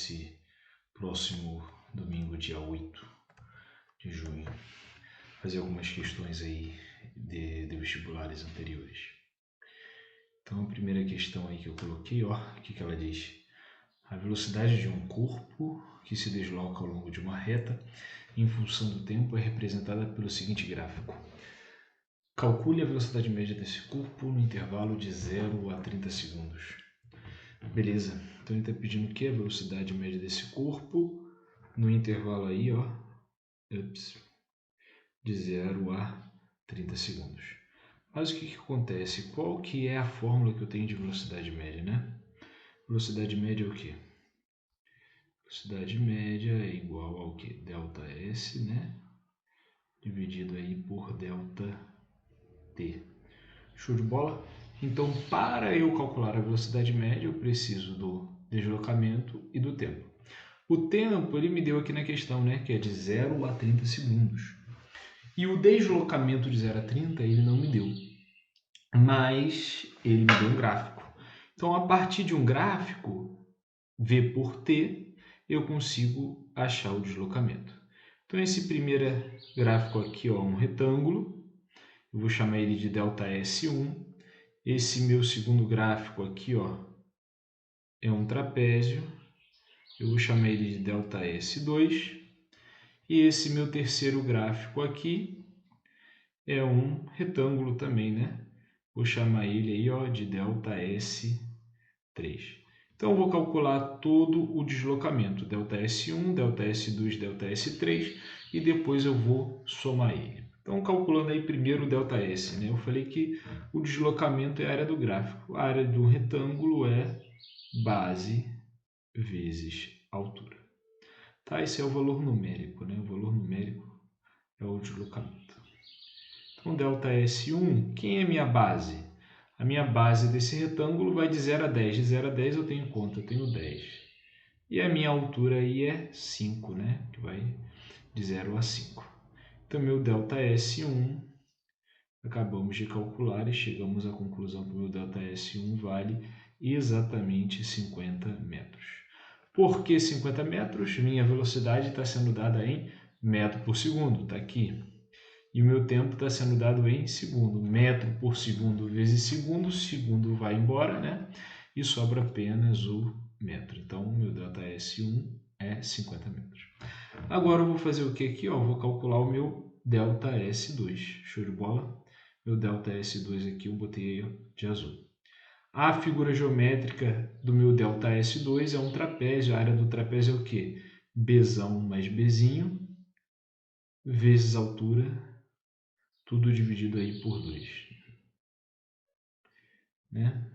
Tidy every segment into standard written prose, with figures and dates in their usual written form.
nesse próximo domingo, dia 8 de junho, fazer algumas questões aí de vestibulares anteriores. Então, a primeira questão aí que eu coloquei, ó, o que ela diz? A velocidade de um corpo que se desloca ao longo de uma reta em função do tempo é representada pelo seguinte gráfico. Calcule a velocidade média desse corpo no intervalo de 0 a 30 segundos. Beleza, então ele está pedindo o que? A velocidade média desse corpo no intervalo aí, ó, de 0 a 30 segundos. Mas o que acontece? Qual que é a fórmula que eu tenho de velocidade média, né? Velocidade média é o quê? Velocidade média é igual ao quê? Delta S, né? Dividido aí por delta T. Show de bola? Então, para eu calcular a velocidade média, eu preciso do deslocamento e do tempo. O tempo, ele me deu aqui na questão, né? Que é de 0 a 30 segundos. E o deslocamento de 0 a 30, ele não me deu. Mas ele me deu um gráfico. Então, a partir de um gráfico, V por T, eu consigo achar o deslocamento. Então, esse primeiro gráfico aqui, ó, um retângulo. Eu vou chamar ele de delta S1. Esse meu segundo gráfico aqui, ó, é um trapézio. Eu vou chamar ele de delta S2. E esse meu terceiro gráfico aqui é um retângulo também, né? Vou chamar ele aí, ó, de delta S3. Então, eu vou calcular todo o deslocamento, delta S1, delta S2, delta S3, e depois eu vou somar ele. Então, calculando aí primeiro o delta S, né? Eu falei que o deslocamento é a área do gráfico. A área do retângulo é base vezes altura. Tá? Esse é o valor numérico, né? O valor numérico é o deslocamento. Então, delta S1, quem é minha base? A minha base desse retângulo vai de 0 a 10. De 0 a 10 eu tenho quanto? Eu tenho 10. E a minha altura aí é 5, né? Que vai de 0 a 5. Então, meu delta S1, acabamos de calcular e chegamos à conclusão que o meu delta S1 vale exatamente 50 metros. Por que 50 metros? Minha velocidade está sendo dada em metro por segundo, está aqui. E o meu tempo está sendo dado em segundo. Metro por segundo vezes segundo, segundo vai embora, né? E sobra apenas o metro. Então, o meu delta S1 é 50 metros. Agora, eu vou fazer o que aqui? Ó? Eu vou calcular o meu delta S2. Show de bola? Meu delta S2 aqui eu botei de azul. A figura geométrica do meu delta S2 é um trapézio. A área do trapézio é o quê? Bzão mais Bzinho vezes altura, tudo dividido aí por 2. Né?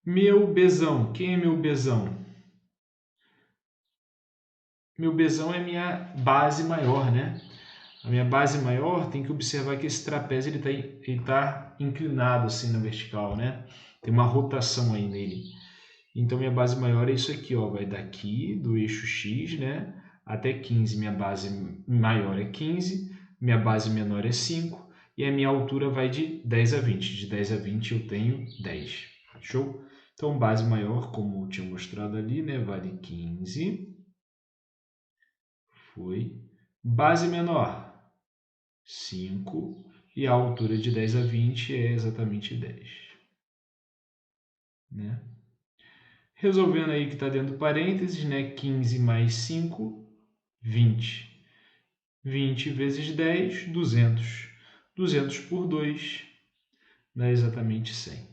Meu Bzão. Quem é meu Bzão? Meu Bzão é minha base maior, né? A minha base maior, tem que observar que esse trapézio ele tá inclinado assim na vertical, né? Tem uma rotação aí nele. Então, minha base maior é isso aqui, ó, vai daqui do eixo X, né, até 15. Minha base maior é 15, minha base menor é 5, e a minha altura vai de 10 a 20. De 10 a 20 eu tenho 10. Show? Então, base maior, como eu tinha mostrado ali, né, vale 15. Foi. Base menor, 5. E a altura de 10 a 20 é exatamente 10. Né? Resolvendo aí que está dentro do parênteses, né? 15 mais 5, 20. 20 vezes 10, 200. 200 por 2 dá exatamente 100.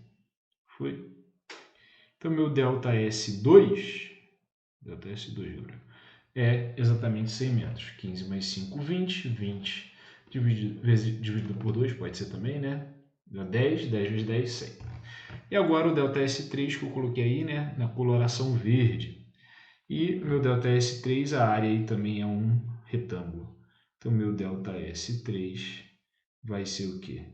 Foi? Então, meu delta S2, é exatamente 100 metros. 15 mais 5, 20. 20 dividido por 2, pode ser também, né? Dá 10. 10 vezes 10, 100. E agora o delta S3 que eu coloquei aí, né, na coloração verde. E meu delta S3, a área aí também é um retângulo. Então, meu delta S3 vai ser o quê?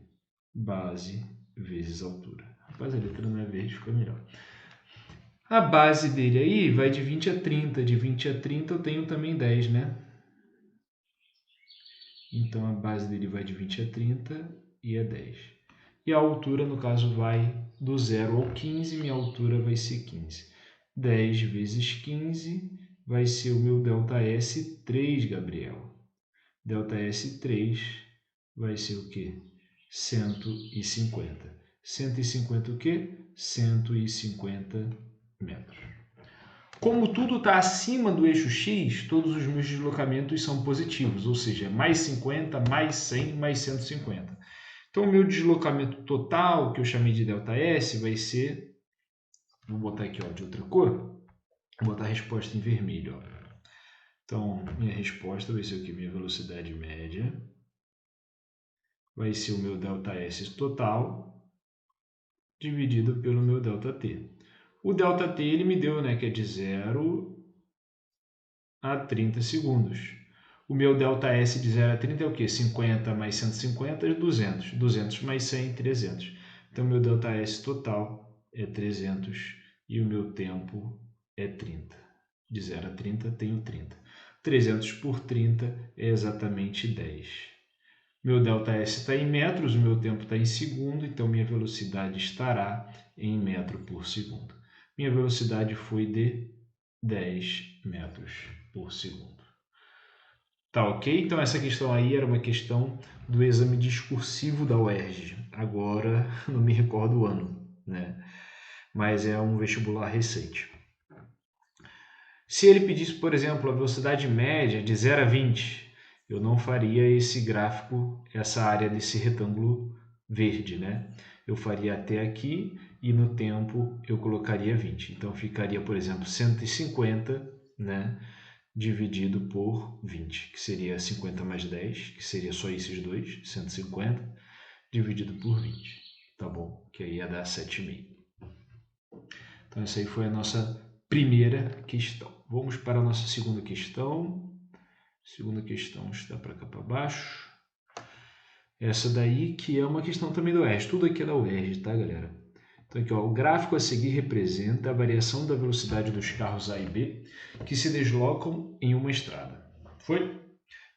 Base vezes altura. Rapaz, a letra não é verde, fica melhor. A base dele aí vai de 20 a 30. De 20 a 30 eu tenho também 10, né? Então, a base dele vai de 20 a 30 e é 10. E a altura, no caso, vai do 0 ao 15. Minha altura vai ser 15. 10 vezes 15 vai ser o meu ΔS 3, Gabriel. ΔS 3 vai ser o quê? 150. 150 o quê? 150 metros. Como tudo está acima do eixo X, todos os meus deslocamentos são positivos, ou seja, mais 50, mais 100, mais 150. Então, o meu deslocamento total, que eu chamei de ΔS, vai ser... Vou botar aqui ó, de outra cor. Vou botar a resposta em vermelho. Ó. Então, minha resposta vai ser o quê? Minha velocidade média vai ser o meu ΔS total dividido pelo meu ΔT. O ΔT ele me deu, né, que é de 0 a 30 segundos. O meu ΔS de 0 a 30 é o quê? 50 mais 150 é 200. 200 mais 100, 300. Então, meu ΔS total é 300 e o meu tempo é 30. De 0 a 30, tenho 30. 300 por 30 é exatamente 10. Meu ΔS está em metros, o meu tempo está em segundo, então minha velocidade estará em metro por segundo. Minha velocidade foi de 10 metros por segundo. Tá ok? Então essa questão aí era uma questão do exame discursivo da UERJ. Agora não me recordo o ano, né? Mas é um vestibular recente. Se ele pedisse, por exemplo, a velocidade média de 0 a 20, eu não faria esse gráfico, essa área desse retângulo verde, né? Eu faria até aqui e no tempo eu colocaria 20. Então ficaria, por exemplo, 150, né? Dividido por 20, que seria 50 mais 10, que seria só esses dois, 150, dividido por 20, tá bom? Que aí ia dar 7,5. Então essa aí foi a nossa primeira questão. Vamos para a nossa segunda questão. Segunda questão está para cá para baixo. Essa daí que é uma questão também da UERJ. Tudo aqui é da UERJ, tá, galera? Então aqui, ó, o gráfico a seguir representa a variação da velocidade dos carros A e B que se deslocam em uma estrada. Foi?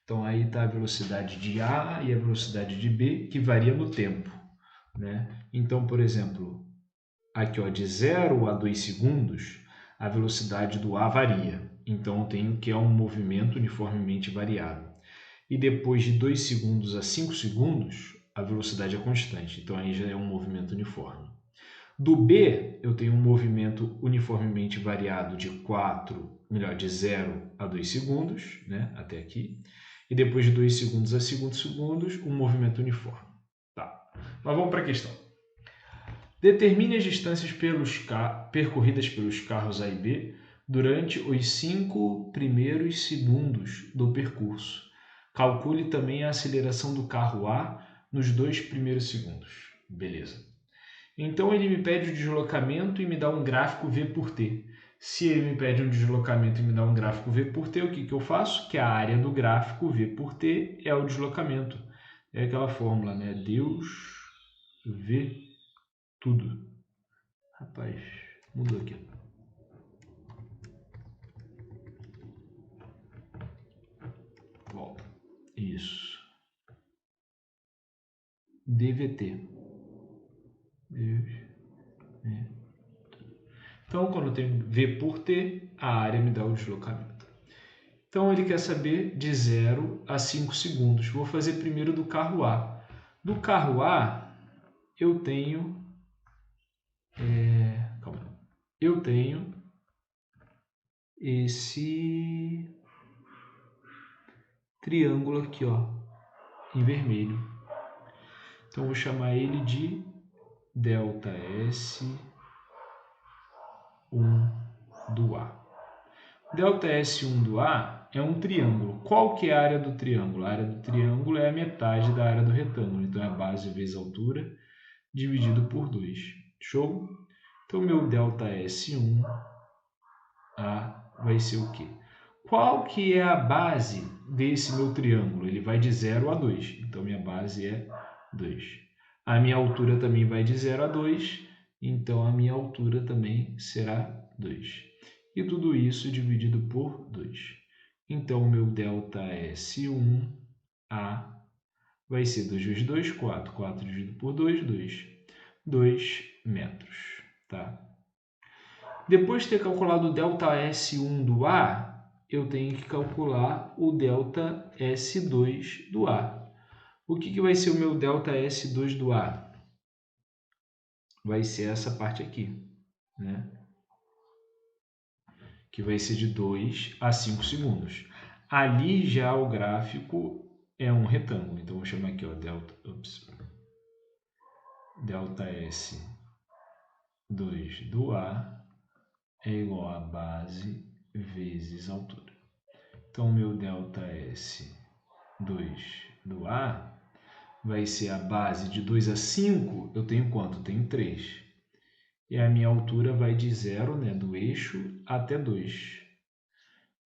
Então aí está a velocidade de A e a velocidade de B que varia no tempo, né? Então, por exemplo, aqui ó, de 0 a 2 segundos, a velocidade do A varia. Então, eu tenho que é um movimento uniformemente variado. E depois de 2 segundos a 5 segundos, a velocidade é constante. Então, aí já é um movimento uniforme. Do B, eu tenho um movimento uniformemente variado de 0 a 2 segundos, né, até aqui. E depois de 2 segundos a 5 segundos, um movimento uniforme. Tá. Mas vamos para a questão. Determine as distâncias percorridas pelos carros A e B durante os 5 primeiros segundos do percurso. Calcule também a aceleração do carro A nos 2 primeiros segundos. Beleza. Então ele me pede o deslocamento e me dá um gráfico V por T. Se ele me pede um deslocamento e me dá um gráfico V por T, o que eu faço? Que a área do gráfico V por T é o deslocamento. É aquela fórmula, né? Deus vê tudo. Rapaz, mudou aqui. Volta. Isso. DVT. Deus vê. Então, quando eu tenho V por T, a área me dá o deslocamento. Então, ele quer saber de 0 a 5 segundos. Vou fazer primeiro do carro A. Do carro A, eu tenho... Eu tenho esse triângulo aqui, ó, em vermelho. Então, vou chamar ele de ΔS1 do A. ΔS1 do A é um triângulo. Qual que é a área do triângulo? A área do triângulo é a metade da área do retângulo. Então, é a base vezes a altura dividido por 2. Show? Então, meu ΔS1A vai ser o quê? Qual que é a base desse meu triângulo? Ele vai de 0 a 2. Então, minha base é 2. A minha altura também vai de 0 a 2. Então, a minha altura também será 2. E tudo isso dividido por 2. Então, o meu ΔS1A vai ser 2 vezes 2, 4. 4 dividido por 2, 2. 2 metros. Tá? Depois de ter calculado o ΔS1 do A, eu tenho que calcular o ΔS2 do A. O que vai ser o meu ΔS2 do A? Vai ser essa parte aqui, né? Que vai ser de 2 a 5 segundos. Ali já o gráfico é um retângulo, então vou chamar aqui, ó, ΔS2 do A é igual a base vezes altura. Então, o meu ΔS2 do A vai ser a base de 2 a 5, eu tenho quanto? Eu tenho 3. E a minha altura vai de 0, né, do eixo até 2.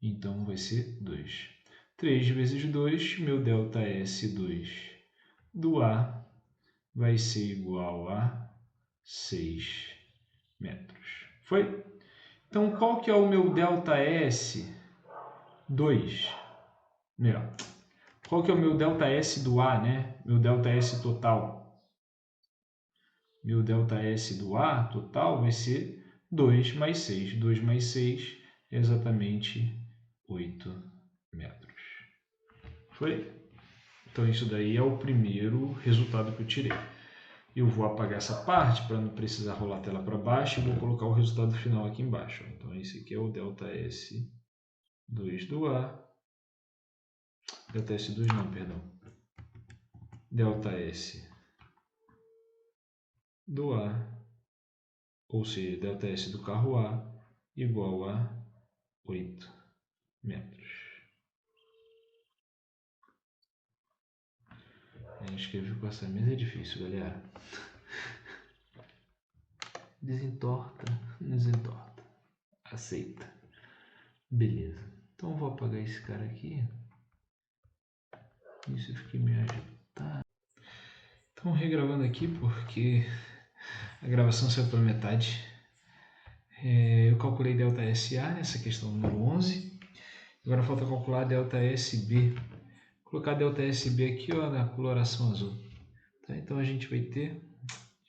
Então, vai ser 2. 3 vezes 2, meu ΔS2 do A vai ser igual a 6 metros. Foi? Então, qual que é o meu ΔS2? Melhor, qual que é o meu ΔS do A, né? Meu ΔS total. Meu ΔS do A total vai ser 2 mais 6. 2 mais 6 é exatamente 8 metros. Foi? Então, isso daí é o primeiro resultado que eu tirei. Eu vou apagar essa parte para não precisar rolar a tela para baixo e vou colocar o resultado final aqui embaixo. Então, esse aqui é o ΔS2 do A. ΔS2 não, perdão. ΔS do A, ou seja, ΔS do carro A, igual a 8 metros. Escrever com essa mesa é difícil, galera. Desentorta, desentorta. Aceita. Beleza. Então vou apagar esse cara aqui. Isso fica me ajudando. Então regravando aqui porque a gravação saiu pela metade. Eu calculei ΔSA nessa questão número 11. Agora falta calcular ΔSB. Vou colocar ΔSB aqui, ó, na coloração azul. Tá? Então a gente vai ter,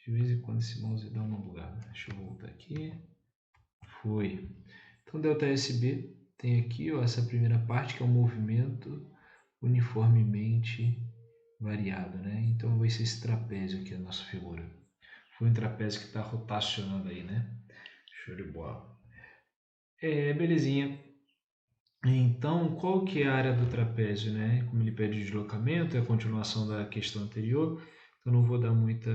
de vez em quando esse mouse dá uma bugada. Deixa eu voltar aqui. Foi. Então ΔSB tem aqui, ó, essa primeira parte que é o movimento uniformemente variado, né? Então vai ser esse trapézio aqui a nossa figura. Foi um trapézio que está rotacionando aí, né? Show de bola. Belezinha. Então, qual que é a área do trapézio, né? Como ele pede deslocamento, é a continuação da questão anterior, então não vou dar muita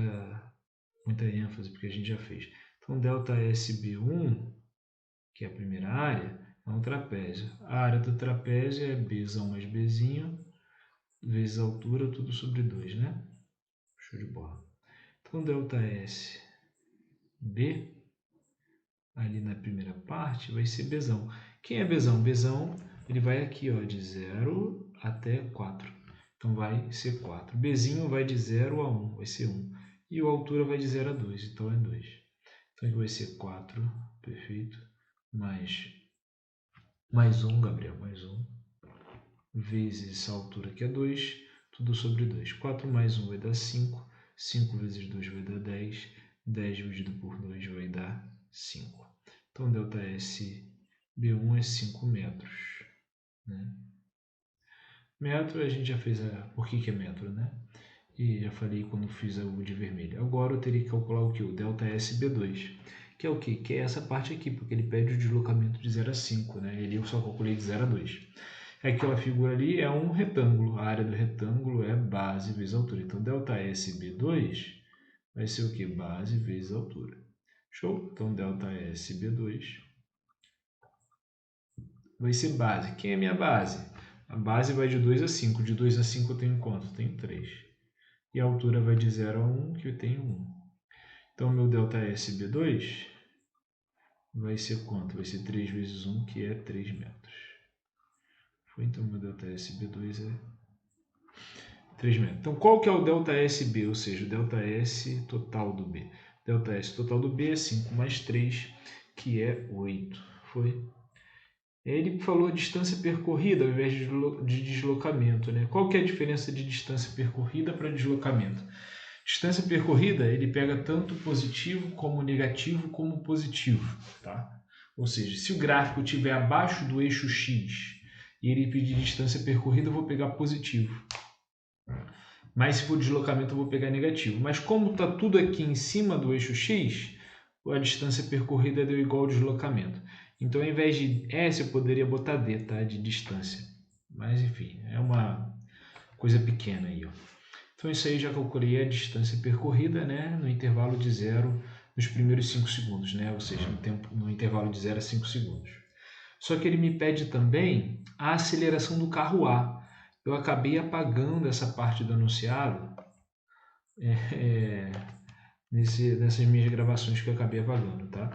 ênfase, porque a gente já fez. Então, ΔSB1, que é a primeira área, é um trapézio. A área do trapézio é Bzão mais Bzinho, vezes a altura, tudo sobre 2, né? Show de bola. Então, ΔSB, ali na primeira parte, vai ser Bzão. Quem é Bzão? Bzão, ele vai aqui, ó, de 0 até 4. Então, vai ser 4. Bzinho vai de 0 a 1, vai ser 1. E a altura vai de 0 a 2, então é 2. Então, aqui vai ser 4, perfeito, mais 1, Gabriel, mais 1, vezes essa altura que é 2, tudo sobre 2. 4 mais 1 vai dar 5, 5 vezes 2 vai dar 10, 10 dividido por 2 vai dar 5. Então, ΔSB1 é 5 metros. Né? Metro, a gente já fez por que é metro, né? E já falei quando fiz o de vermelho. Agora eu teria que calcular o que? O ΔSB2, que é o quê? Que é essa parte aqui, porque ele pede o deslocamento de 0 a 5, né? Ele eu só calculei de 0 a 2. Aquela figura ali é um retângulo. A área do retângulo é base vezes altura. Então, ΔSB2 vai ser o quê? Base vezes altura. Show? Então, ΔSB2 vai ser base. Quem é minha base? A base vai de 2 a 5. De 2 a 5 eu tenho quanto? Eu tenho 3. E a altura vai de 0 a 1, que eu tenho 1. Então, meu ΔSB2 vai ser quanto? Vai ser 3 vezes 1, que é 3 metros. Foi, então, meu ΔSB2 é 3 metros. Então, qual que é o ΔSB? Ou seja, o ΔS total do B. ΔS total do B é 5 mais 3, que é 8. Foi? Ele falou distância percorrida ao invés de deslocamento, né? Qual que é a diferença de distância percorrida para deslocamento? Distância percorrida, ele pega tanto positivo como negativo como positivo, tá? Ou seja, se o gráfico estiver abaixo do eixo X e ele pedir distância percorrida, eu vou pegar positivo. Mas se for deslocamento, eu vou pegar negativo. Mas como está tudo aqui em cima do eixo X, a distância percorrida deu igual ao deslocamento. Então, ao invés de S, eu poderia botar D, tá? De distância. Mas, enfim, é uma coisa pequena aí, ó. Então, isso aí já calculei a distância percorrida, né? No intervalo de 0 nos primeiros 5 segundos, né? Ou seja, no intervalo de 0 a 5 segundos. Só que ele me pede também a aceleração do carro A. Eu acabei apagando essa parte do anunciado nessas minhas gravações que eu acabei apagando, tá?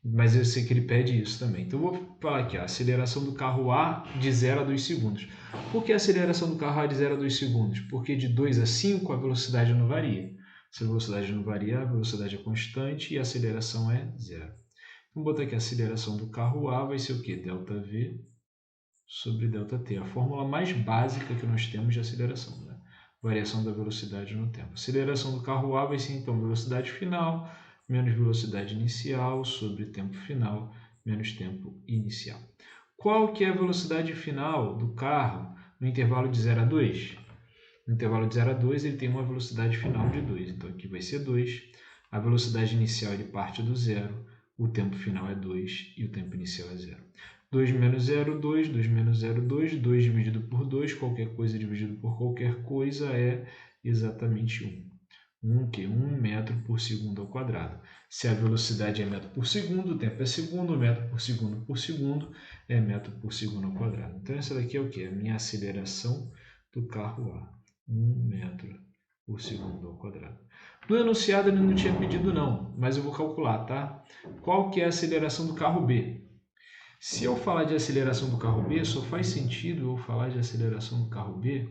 Mas eu sei que ele pede isso também. Então, eu vou falar aqui, ó, aceleração do carro A de 0 a 2 segundos. Por que a aceleração do carro A de 0 a 2 segundos? Porque de 2 a 5 a velocidade não varia. Se a velocidade não varia, a velocidade é constante e a aceleração é 0. Vamos botar aqui a aceleração do carro A vai ser o quê? Δv sobre ΔT. A fórmula mais básica que nós temos de aceleração, né? Variação da velocidade no tempo. Aceleração do carro A vai ser, então, velocidade final menos velocidade inicial sobre tempo final menos tempo inicial. Qual que é a velocidade final do carro no intervalo de 0 a 2? No intervalo de 0 a 2, ele tem uma velocidade final de 2. Então, aqui vai ser 2. A velocidade inicial ele parte do 0. O tempo final é 2 e o tempo inicial é 0. 2 menos 0, 2. 2 menos 0, 2. 2 dividido por 2. Qualquer coisa dividido por qualquer coisa é exatamente 1. 1 metro por segundo ao quadrado. Se a velocidade é metro por segundo, o tempo é segundo, metro por segundo é metro por segundo ao quadrado. Então, essa daqui é o quê? A minha aceleração do carro A. 1 metro por segundo ao quadrado. No enunciado ele não tinha pedido não, mas eu vou calcular, tá? Qual que é a aceleração do carro B? Se eu falar de aceleração do carro B, só faz sentido eu falar de aceleração do carro B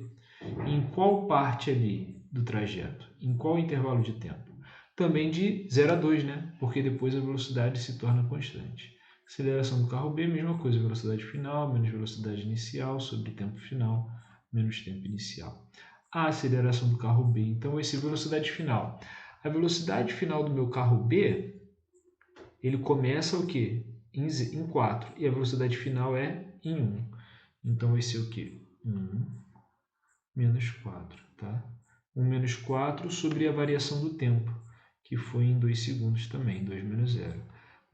em qual parte ali do trajeto? Em qual intervalo de tempo? Também de 0 a 2, né? Porque depois a velocidade se torna constante. Aceleração do carro B, mesma coisa, velocidade final menos velocidade inicial sobre tempo final menos tempo inicial. A aceleração do carro B, então, vai ser velocidade final. A velocidade final do meu carro B, ele começa o quê? Em 4, e a velocidade final é em 1. Então, vai ser o quê? 1 menos 4, tá? 1 menos 4 sobre a variação do tempo, que foi em 2 segundos também, 2 menos 0.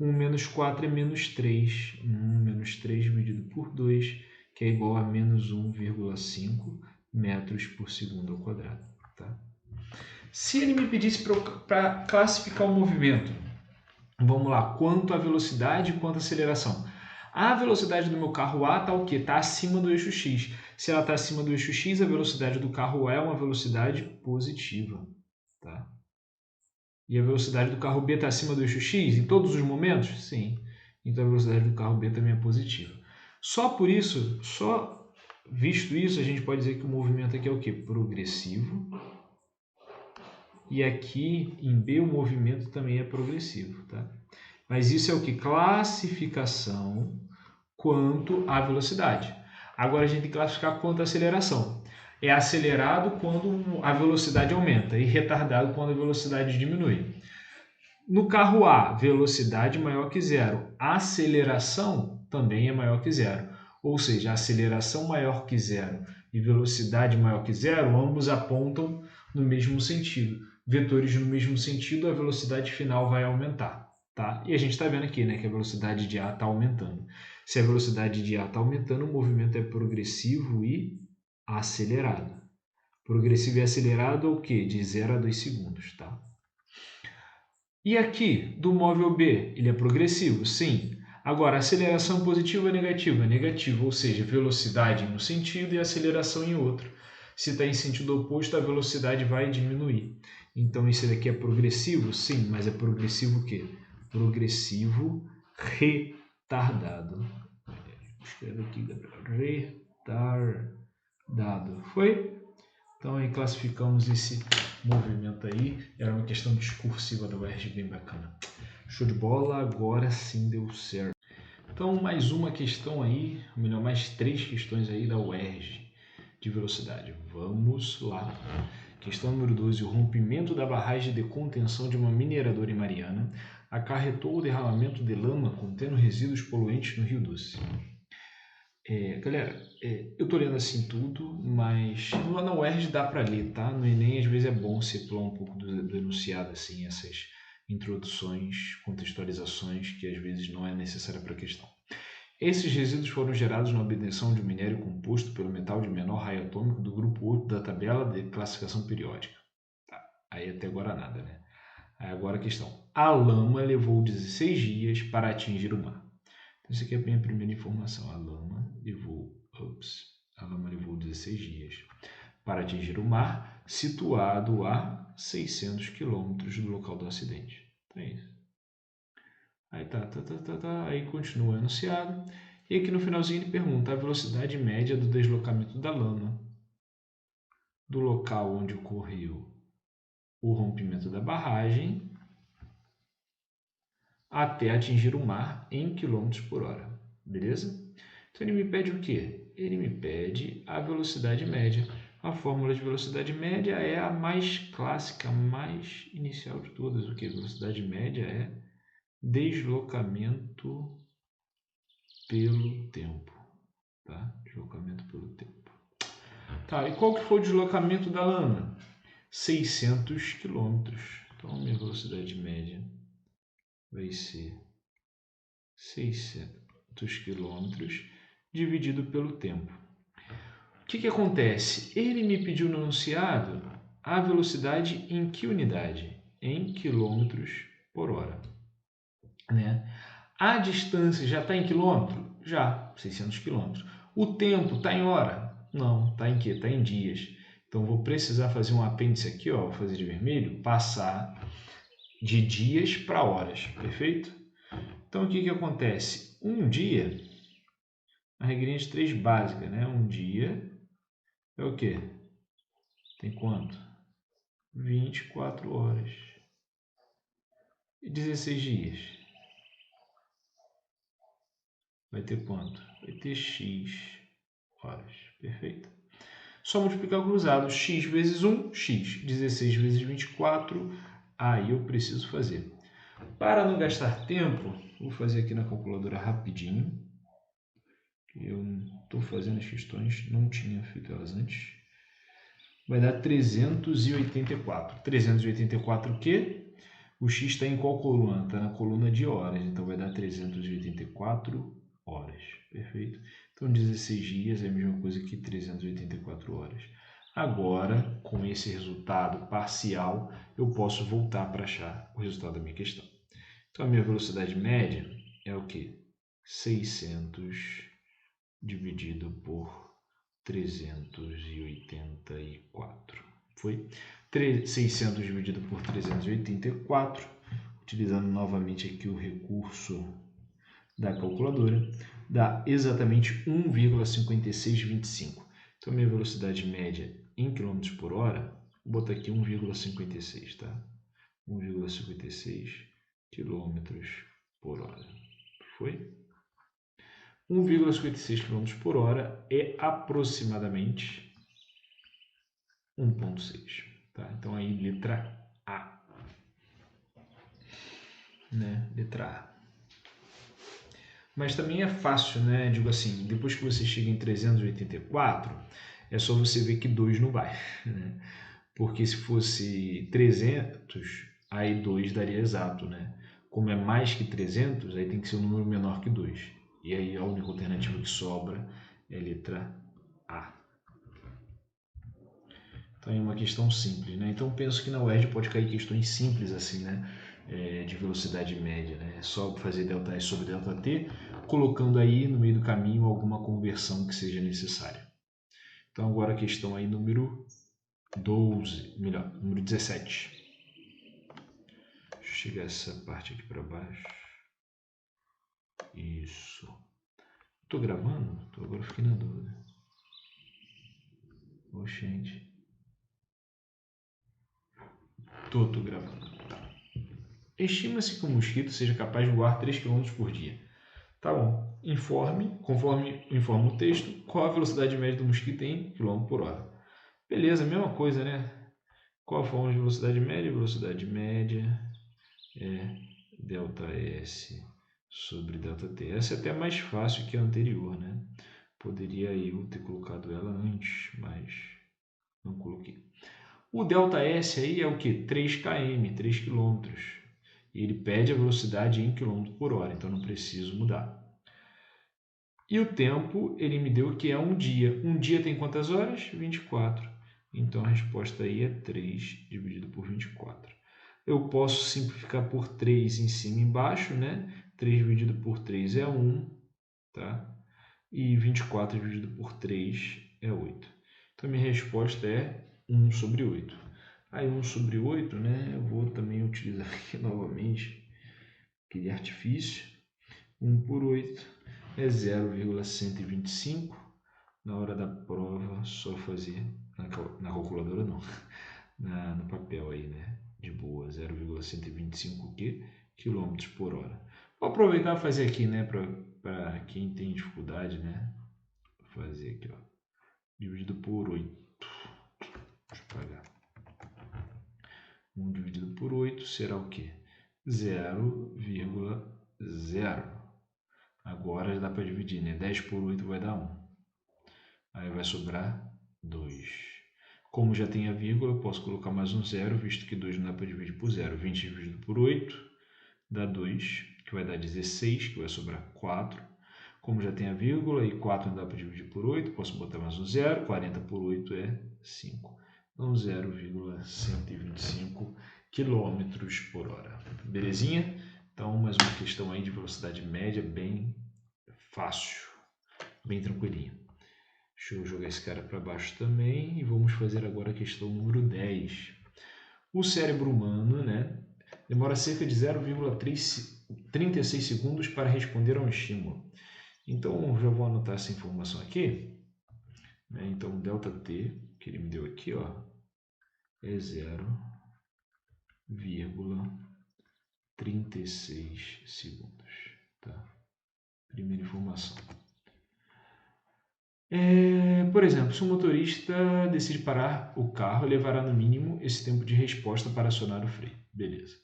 1 menos 4 é menos 3. 1 menos 3 dividido por 2, que é igual a menos 1,5 metros por segundo ao quadrado. Tá? Se ele me pedisse para classificar o movimento, vamos lá, quanto a velocidade e quanto a aceleração. A velocidade do meu carro A está o quê? Está acima do eixo X. Se ela está acima do eixo X, a velocidade do carro A é uma velocidade positiva. Tá? E a velocidade do carro B está acima do eixo X em todos os momentos? Sim. Então a velocidade do carro B também é positiva. Só por isso, só visto isso, a gente pode dizer que o movimento aqui é o quê? Progressivo. E aqui em B o movimento também é progressivo. Tá? Mas isso é o que? Classificação quanto à velocidade. Agora a gente tem que classificar quanto à aceleração. É acelerado quando a velocidade aumenta e retardado quando a velocidade diminui. No carro A, velocidade maior que zero. A aceleração também é maior que zero. Ou seja, aceleração maior que zero e velocidade maior que zero, ambos apontam no mesmo sentido. Vetores no mesmo sentido, a velocidade final vai aumentar. Tá? E a gente está vendo aqui, né, que a velocidade de A está aumentando. Se a velocidade de A está aumentando, o movimento é progressivo e acelerado. Progressivo e acelerado é o quê? De 0 a 2 segundos. Tá? E aqui, do móvel B, ele é progressivo? Sim. Agora, aceleração positiva ou negativa? Negativa, ou seja, velocidade em um sentido e aceleração em outro. Se está em sentido oposto, a velocidade vai diminuir. Então, esse daqui é progressivo? Sim, mas é progressivo o quê? Progressivo retardado. Escreve aqui, retardado. Foi? Então, aí classificamos esse movimento aí. Era uma questão discursiva da UERJ bem bacana. Show de bola, agora sim deu certo. Então, mais uma questão aí, ou melhor, mais 3 questões aí da UERJ de velocidade. Vamos lá. Questão número 12. O rompimento da barragem de contenção de uma mineradora em Mariana acarretou o derramamento de lama contendo resíduos poluentes no Rio Doce. Galera, eu estou lendo assim tudo, mas lá na UERJ dá para ler, tá? No Enem, às vezes é bom você pular um pouco do enunciado, assim, essas introduções, contextualizações, que às vezes não é necessária para a questão. Esses resíduos foram gerados na obtenção de um minério composto pelo metal de menor raio atômico do grupo 8 da tabela de classificação periódica. Tá. Aí até agora nada, né? Aí agora a questão. A lama levou 16 dias para atingir o mar. Então, isso aqui é a minha primeira informação. A lama levou 16 dias para atingir o mar, situado a 600 quilômetros do local do acidente. Então é isso. Aí aí continua o enunciado. E aqui no finalzinho ele pergunta a velocidade média do deslocamento da lama do local onde ocorreu o rompimento da barragem até atingir o mar em quilômetros por hora. Beleza? Então ele me pede o quê? Ele me pede a velocidade média. A fórmula de velocidade média é a mais clássica, mais inicial de todas. O que? Velocidade média é deslocamento pelo tempo. Tá? Deslocamento pelo tempo. Tá, e qual que foi o deslocamento da lama? 600 km. Então a minha velocidade média vai ser 600 km dividido pelo tempo. O que acontece? Ele me pediu no enunciado a velocidade em que unidade? Em quilômetros por hora. Né? A distância já está em quilômetro? Já, 600 quilômetros. O tempo está em hora? Não, está em quê? Está em dias. Então, vou precisar fazer um apêndice aqui, ó, vou fazer de vermelho, passar de dias para horas, perfeito? Então, o que acontece? Um dia, a regrinha de 3 básica, né? Um dia é o quê? Tem quanto? 24 horas. E 16 dias? Vai ter quanto? Vai ter x horas, perfeito? Só multiplicar cruzado, x vezes 1, x. 16 vezes 24, aí eu preciso fazer. Para não gastar tempo, vou fazer aqui na calculadora rapidinho. Eu estou fazendo as questões, não tinha feito elas antes. Vai dar 384. 384 o quê? O x está em qual coluna? Está na coluna de horas, então vai dar 384 horas, perfeito? Então 16 dias é a mesma coisa que 384 horas. Agora, com esse resultado parcial, eu posso voltar para achar o resultado da minha questão. Então a minha velocidade média é o quê? 600 dividido por 384. Foi 600 dividido por 384, utilizando novamente aqui o recurso da calculadora, dá exatamente 1,5625. Então, minha velocidade média em km por hora, vou botar aqui 1,56, tá? 1,56 km por hora. Foi? 1,56 km por hora é aproximadamente 1,6. Tá? Então, aí, letra A. Né? Letra A. Mas também é fácil, né? Digo assim, depois que você chega em 384, é só você ver que 2 não vai. Né? Porque se fosse 300, aí 2 daria exato, né? Como é mais que 300, aí tem que ser um número menor que 2. E aí a única alternativa que sobra é a letra A. Então é uma questão simples, né? Então penso que na UERJ pode cair questões simples assim, né? De velocidade média, né? É só fazer ΔS sobre ΔT, colocando aí no meio do caminho alguma conversão que seja necessária. Então agora a questão aí número 12, melhor, número 17. Deixa eu chegar essa parte aqui para baixo. Isso. Tô gravando? Agora fiquei na dúvida. Oxente. Tô gravando. Tá. Estima-se que o mosquito seja capaz de voar 3 km por dia. Tá bom. Conforme informa o texto, qual a velocidade média do mosquito em km por hora. Beleza, mesma coisa, né? Qual a forma de velocidade média? Velocidade média é ΔS sobre ΔT. Essa é até mais fácil que a anterior, né? Poderia eu ter colocado ela antes, mas não coloquei. O ΔS aí é o que? 3 km, 3 km. E ele pede a velocidade em km por hora, então não preciso mudar. E o tempo, ele me deu que é um dia. Um dia tem quantas horas? 24. Então a resposta aí é 3 dividido por 24. Eu posso simplificar por 3 em cima e embaixo, né? 3 dividido por 3 é 1, tá? E 24 dividido por 3 é 8. Então minha resposta é 1 sobre 8. Aí 1 sobre 8, né? Eu vou também utilizar aqui novamente aquele artifício. 1 por 8 é 0,125. Na hora da prova, só fazer na calculadora não, no papel aí, né? De boa, 0,125 quilômetros por hora. Vou aproveitar e fazer aqui, né? Para quem tem dificuldade, né? Vou fazer aqui, ó. Dividido por 8. Deixa eu pagar. 1 dividido por 8 será o quê? 0,0. Agora dá para dividir, né? 10 por 8 vai dar 1. Aí vai sobrar 2. Como já tem a vírgula, eu posso colocar mais um zero, visto que 2 não dá para dividir por zero. 20 dividido por 8 dá 2, que vai dar 16, que vai sobrar 4. Como já tem a vírgula e 4 não dá para dividir por 8, posso botar mais um zero. 40 por 8 é 5. Então, 0,125 km por hora. Belezinha? Então, mais uma questão aí de velocidade média bem fácil, bem tranquilinha. Deixa eu jogar esse cara para baixo também e vamos fazer agora a questão número 10. O cérebro humano, né, demora cerca de 0,36 segundos para responder a um estímulo. Então, já vou anotar essa informação aqui. Né? Então, ΔT, que ele me deu aqui, ó, é 0,36 segundos. Tá? Primeira informação. Por exemplo, se o motorista decide parar o carro, levará no mínimo esse tempo de resposta para acionar o freio. Beleza.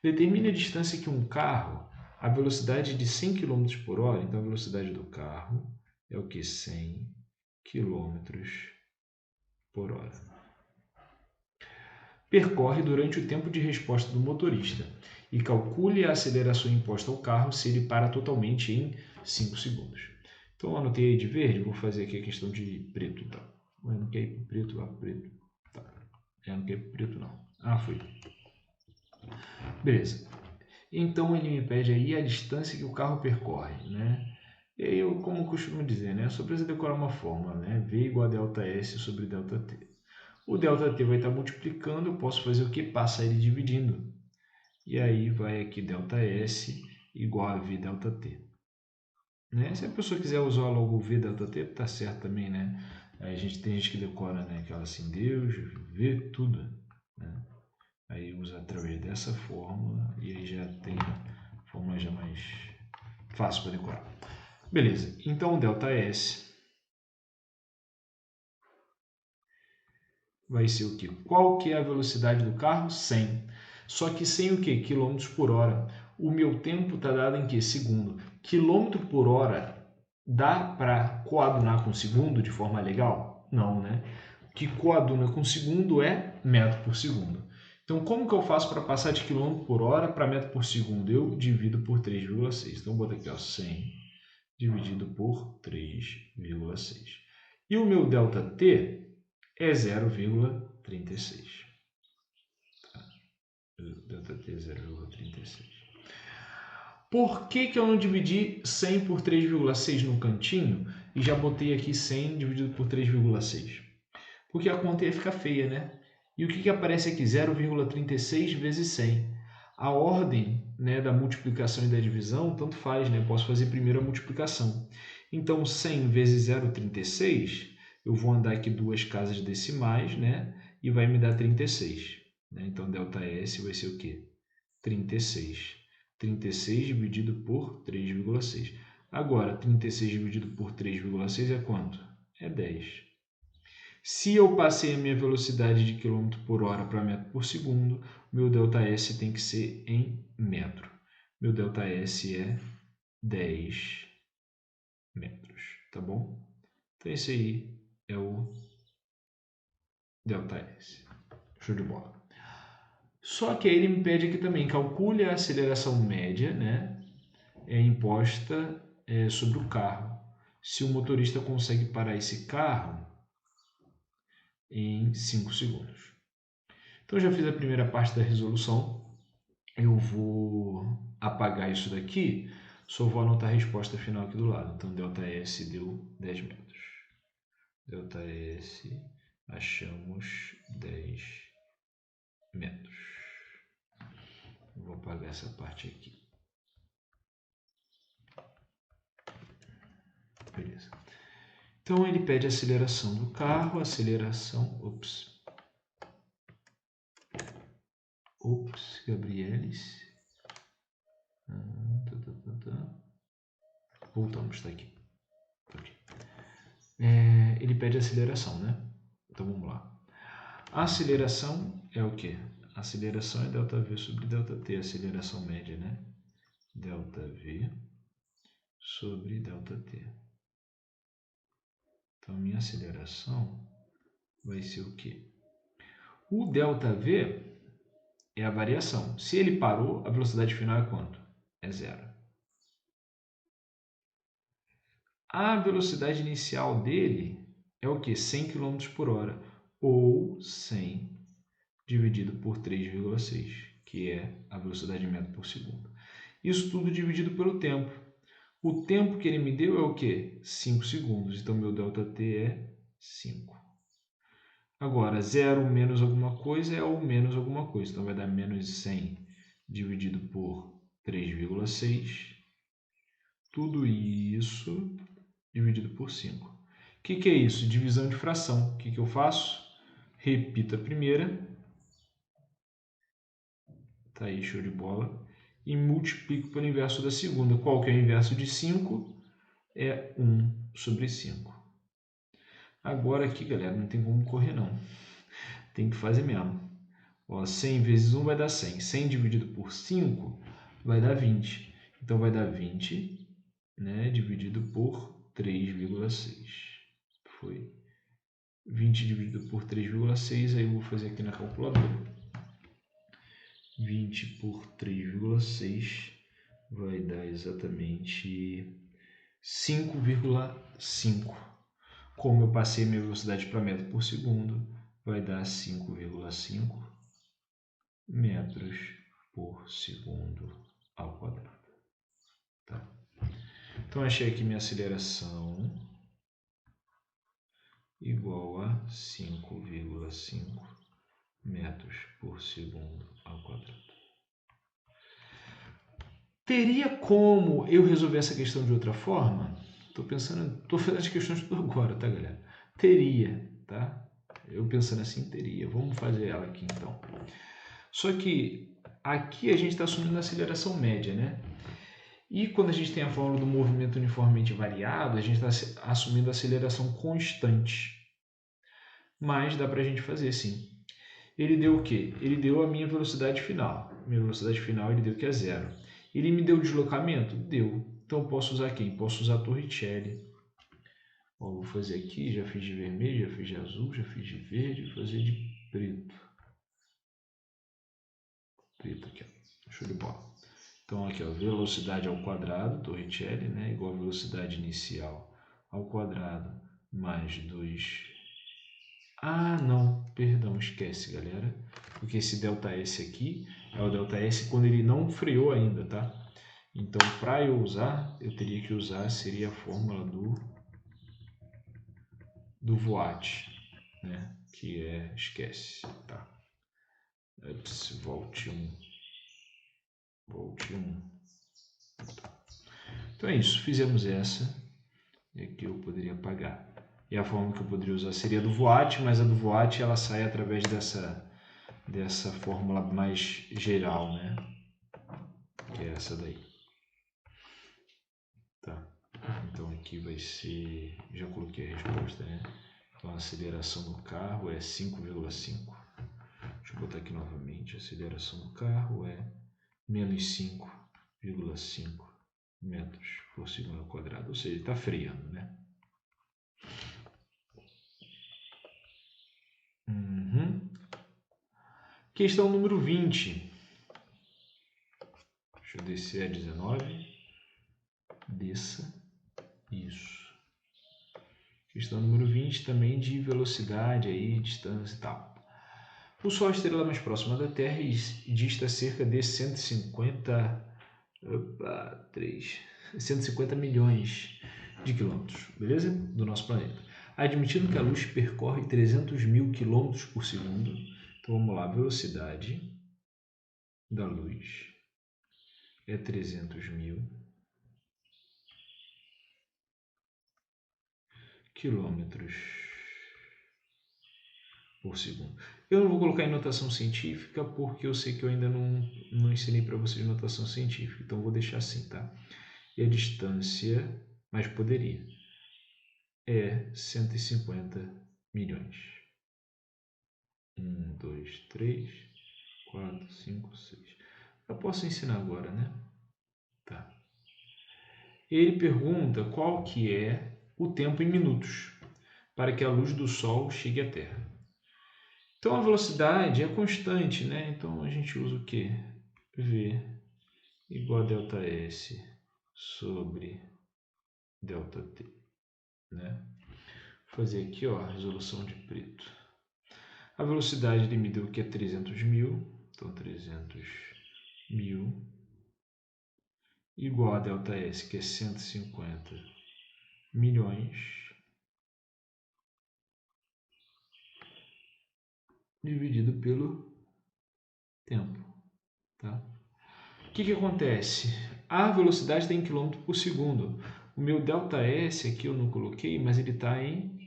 Determine a distância que um carro, a velocidade de 100 km por hora, então a velocidade do carro é o que? 100 km por hora. Percorre durante o tempo de resposta do motorista e calcule a aceleração imposta ao carro se ele para totalmente em 5 segundos. Então, eu anotei aí de verde, vou fazer aqui a questão de preto. Tá? Eu não quero ir para preto, lá preto. Tá. Eu não quero ir para preto, não. Ah, foi. Beleza. Então, ele me pede aí a distância que o carro percorre, né? E aí, eu, como eu costumo dizer, né? Só precisa decorar uma fórmula, né? V igual a ΔS sobre ΔT. O ΔT vai estar multiplicando, eu posso fazer o que? Passar ele dividindo. E aí, vai aqui ΔS igual a V ΔT. Né? Se a pessoa quiser usar logo o V ΔT, tá certo também, né? Aí tem gente que decora, né? Aquela assim, Deus vê tudo, né? Aí usa através dessa fórmula e aí já tem a fórmula já mais fácil para decorar. Beleza, então o ΔS vai ser o quê? Qual que é a velocidade do carro? 100. Só que 100 o quê? Quilômetros por hora. O meu tempo está dado em quê? Segundo. Quilômetro por hora dá para coadunar com segundo de forma legal? Não, né? O que coaduna com segundo é metro por segundo. Então, como que eu faço para passar de quilômetro por hora para metro por segundo? Eu divido por 3,6. Então, vou botar aqui, ó, 100 dividido por 3,6. E o meu ΔT é 0,36. Tá? ΔT é 0,36. Por que eu não dividi 100 por 3,6 no cantinho e já botei aqui 100 dividido por 3,6? Porque a conta ia ficar feia, né? E o que aparece aqui? 0,36 vezes 100. A ordem, né, da multiplicação e da divisão, tanto faz, né? Eu posso fazer primeiro a multiplicação. Então, 100 vezes 0,36, eu vou andar aqui duas casas decimais, né? E vai me dar 36. Né? Então, ΔS vai ser o quê? 36. 36 dividido por 3,6. Agora, 36 dividido por 3,6 é quanto? É 10. Se eu passei a minha velocidade de km por hora para metro por segundo, meu ΔS tem que ser em metro. meu ΔS é 10 metros, tá bom? Então esse aí é o ΔS. Show de bola. Só que aí ele me pede aqui também, calcule a aceleração média, né, imposta sobre o carro. Se o motorista consegue parar esse carro em 5 segundos. Então, já fiz a primeira parte da resolução. Eu vou apagar isso daqui, só vou anotar a resposta final aqui do lado. Então, ΔS deu 10 metros. ΔS, achamos 10 metros. Vou apagar essa parte aqui. Beleza. Então, ele pede a aceleração do carro, aceleração... Gabrieles. Voltamos, está aqui. Ele pede aceleração, né? Então, vamos lá. A aceleração é o quê? A aceleração é ΔV sobre ΔT, aceleração média, né? ΔV sobre ΔT. Então, a minha aceleração vai ser o quê? O ΔV é a variação. Se ele parou, a velocidade final é quanto? É 0. A velocidade inicial dele é o quê? 100 km por hora, ou 100 dividido por 3,6, que é a velocidade em metro por segundo. Isso tudo dividido pelo tempo. O tempo que ele me deu é o quê? 5 segundos. Então, meu ΔT é 5. Agora, 0 menos alguma coisa é o menos alguma coisa. Então, vai dar menos 100 dividido por 3,6. Tudo isso dividido por 5. O que é isso? Divisão de fração. O que eu faço? Repito a primeira. Tá aí, show de bola. E multiplico pelo inverso da segunda. Qual que é o inverso de 5? É 1 sobre 5. Agora aqui, galera, não tem como correr não. Tem que fazer mesmo. Ó, 100 vezes 1 vai dar 100. 100 dividido por 5 vai dar 20. Então, vai dar 20, né, dividido por 3,6. Foi 20 dividido por 3,6. Aí eu vou fazer aqui na calculadora. 20 por 3,6 vai dar exatamente 5,5. Como eu passei minha velocidade para metro por segundo, vai dar 5,5 metros por segundo ao quadrado. Tá? Então, achei aqui minha aceleração igual a 5,5 metros por segundo ao quadrado. Teria como eu resolver essa questão de outra forma? Estou fazendo as questões tudo agora, tá, galera? Teria, tá? Eu pensando assim, teria. Vamos fazer ela aqui, então. Só que aqui a gente está assumindo a aceleração média, né? E quando a gente tem a fórmula do movimento uniformemente variado, a gente está assumindo a aceleração constante. Mas dá para a gente fazer, sim. Ele deu o quê? Ele deu a minha velocidade final. Minha velocidade final ele deu que é 0. Ele me deu deslocamento? Deu. Então, eu posso usar quem? Posso usar a Torricelli. Ó, vou fazer aqui, já fiz de vermelho, já fiz de azul, já fiz de verde, vou fazer de preto. Preto aqui, ó. Show de bola. Então, aqui, ó, velocidade ao quadrado, Torricelli, né? Igual a velocidade inicial ao quadrado mais 2. Ah, não, perdão, esquece, galera. Porque esse ΔS aqui é o ΔS quando ele não freou ainda, tá? Então, para eu usar, eu teria que usar, seria a fórmula do Voat, né? Que é, esquece, tá? Volte 1. Volte 1. Então é isso, fizemos essa. E aqui eu poderia apagar. E a forma que eu poderia usar seria a do Voat, mas a do Voat ela sai através dessa fórmula mais geral, né? Que é essa daí. Tá. Então aqui vai ser... Já coloquei a resposta, né? Então a aceleração do carro é 5,5. Deixa eu botar aqui novamente. A aceleração do carro é menos 5 1,5 metros por segundo ao quadrado. Ou seja, está freando, né? Questão número 20. Deixa eu descer a 19. Desça. Isso. Questão número 20 também de velocidade, aí, distância e tal. O Sol é a estrela mais próxima da Terra e dista cerca de 150 milhões de quilômetros, beleza? Do nosso planeta. Admitindo que a luz percorre 300 mil quilômetros por segundo. Então vamos lá, a velocidade da luz é 300 mil quilômetros por segundo. Eu não vou colocar em notação científica porque eu sei que eu ainda não ensinei para vocês notação científica, então vou deixar assim, tá? E a distância, mas poderia, é 150 milhões. 1, 2, 3, 4, 5, 6. Eu posso ensinar agora, né? Tá. Ele pergunta qual que é o tempo em minutos para que a luz do Sol chegue à Terra. Então a velocidade é constante, né? Então a gente usa o quê? V igual a ΔS sobre ΔT, né? Vou fazer aqui, ó, a resolução de preto. A velocidade ele me deu que é 300 mil, então 300 mil igual a ΔS, que é 150 milhões, dividido pelo tempo, tá? O que acontece? A velocidade está em quilômetro por segundo. O meu ΔS aqui eu não coloquei, mas ele está em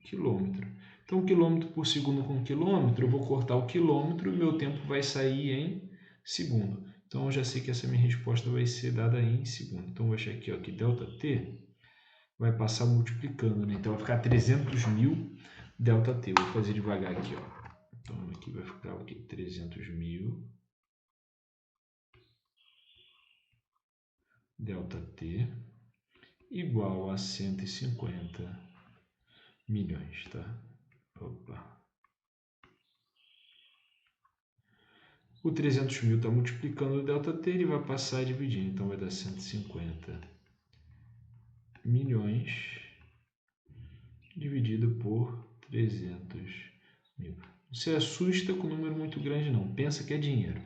quilômetro. Então, quilômetro por segundo com quilômetro, eu vou cortar o quilômetro e o meu tempo vai sair em segundo. Então, eu já sei que essa minha resposta vai ser dada em segundo. Então, eu vou achar aqui, ó, que ΔT vai passar multiplicando, né? Então, vai ficar 300 mil ΔT. Eu vou fazer devagar aqui, ó. Então, aqui vai ficar o quê? 300 mil ΔT igual a 150 milhões, tá? Opa. O 300 mil está multiplicando o ΔT, ele vai passar a dividir, então vai dar 150 milhões dividido por 300 mil. Não se assusta com um número muito grande não, pensa que é dinheiro.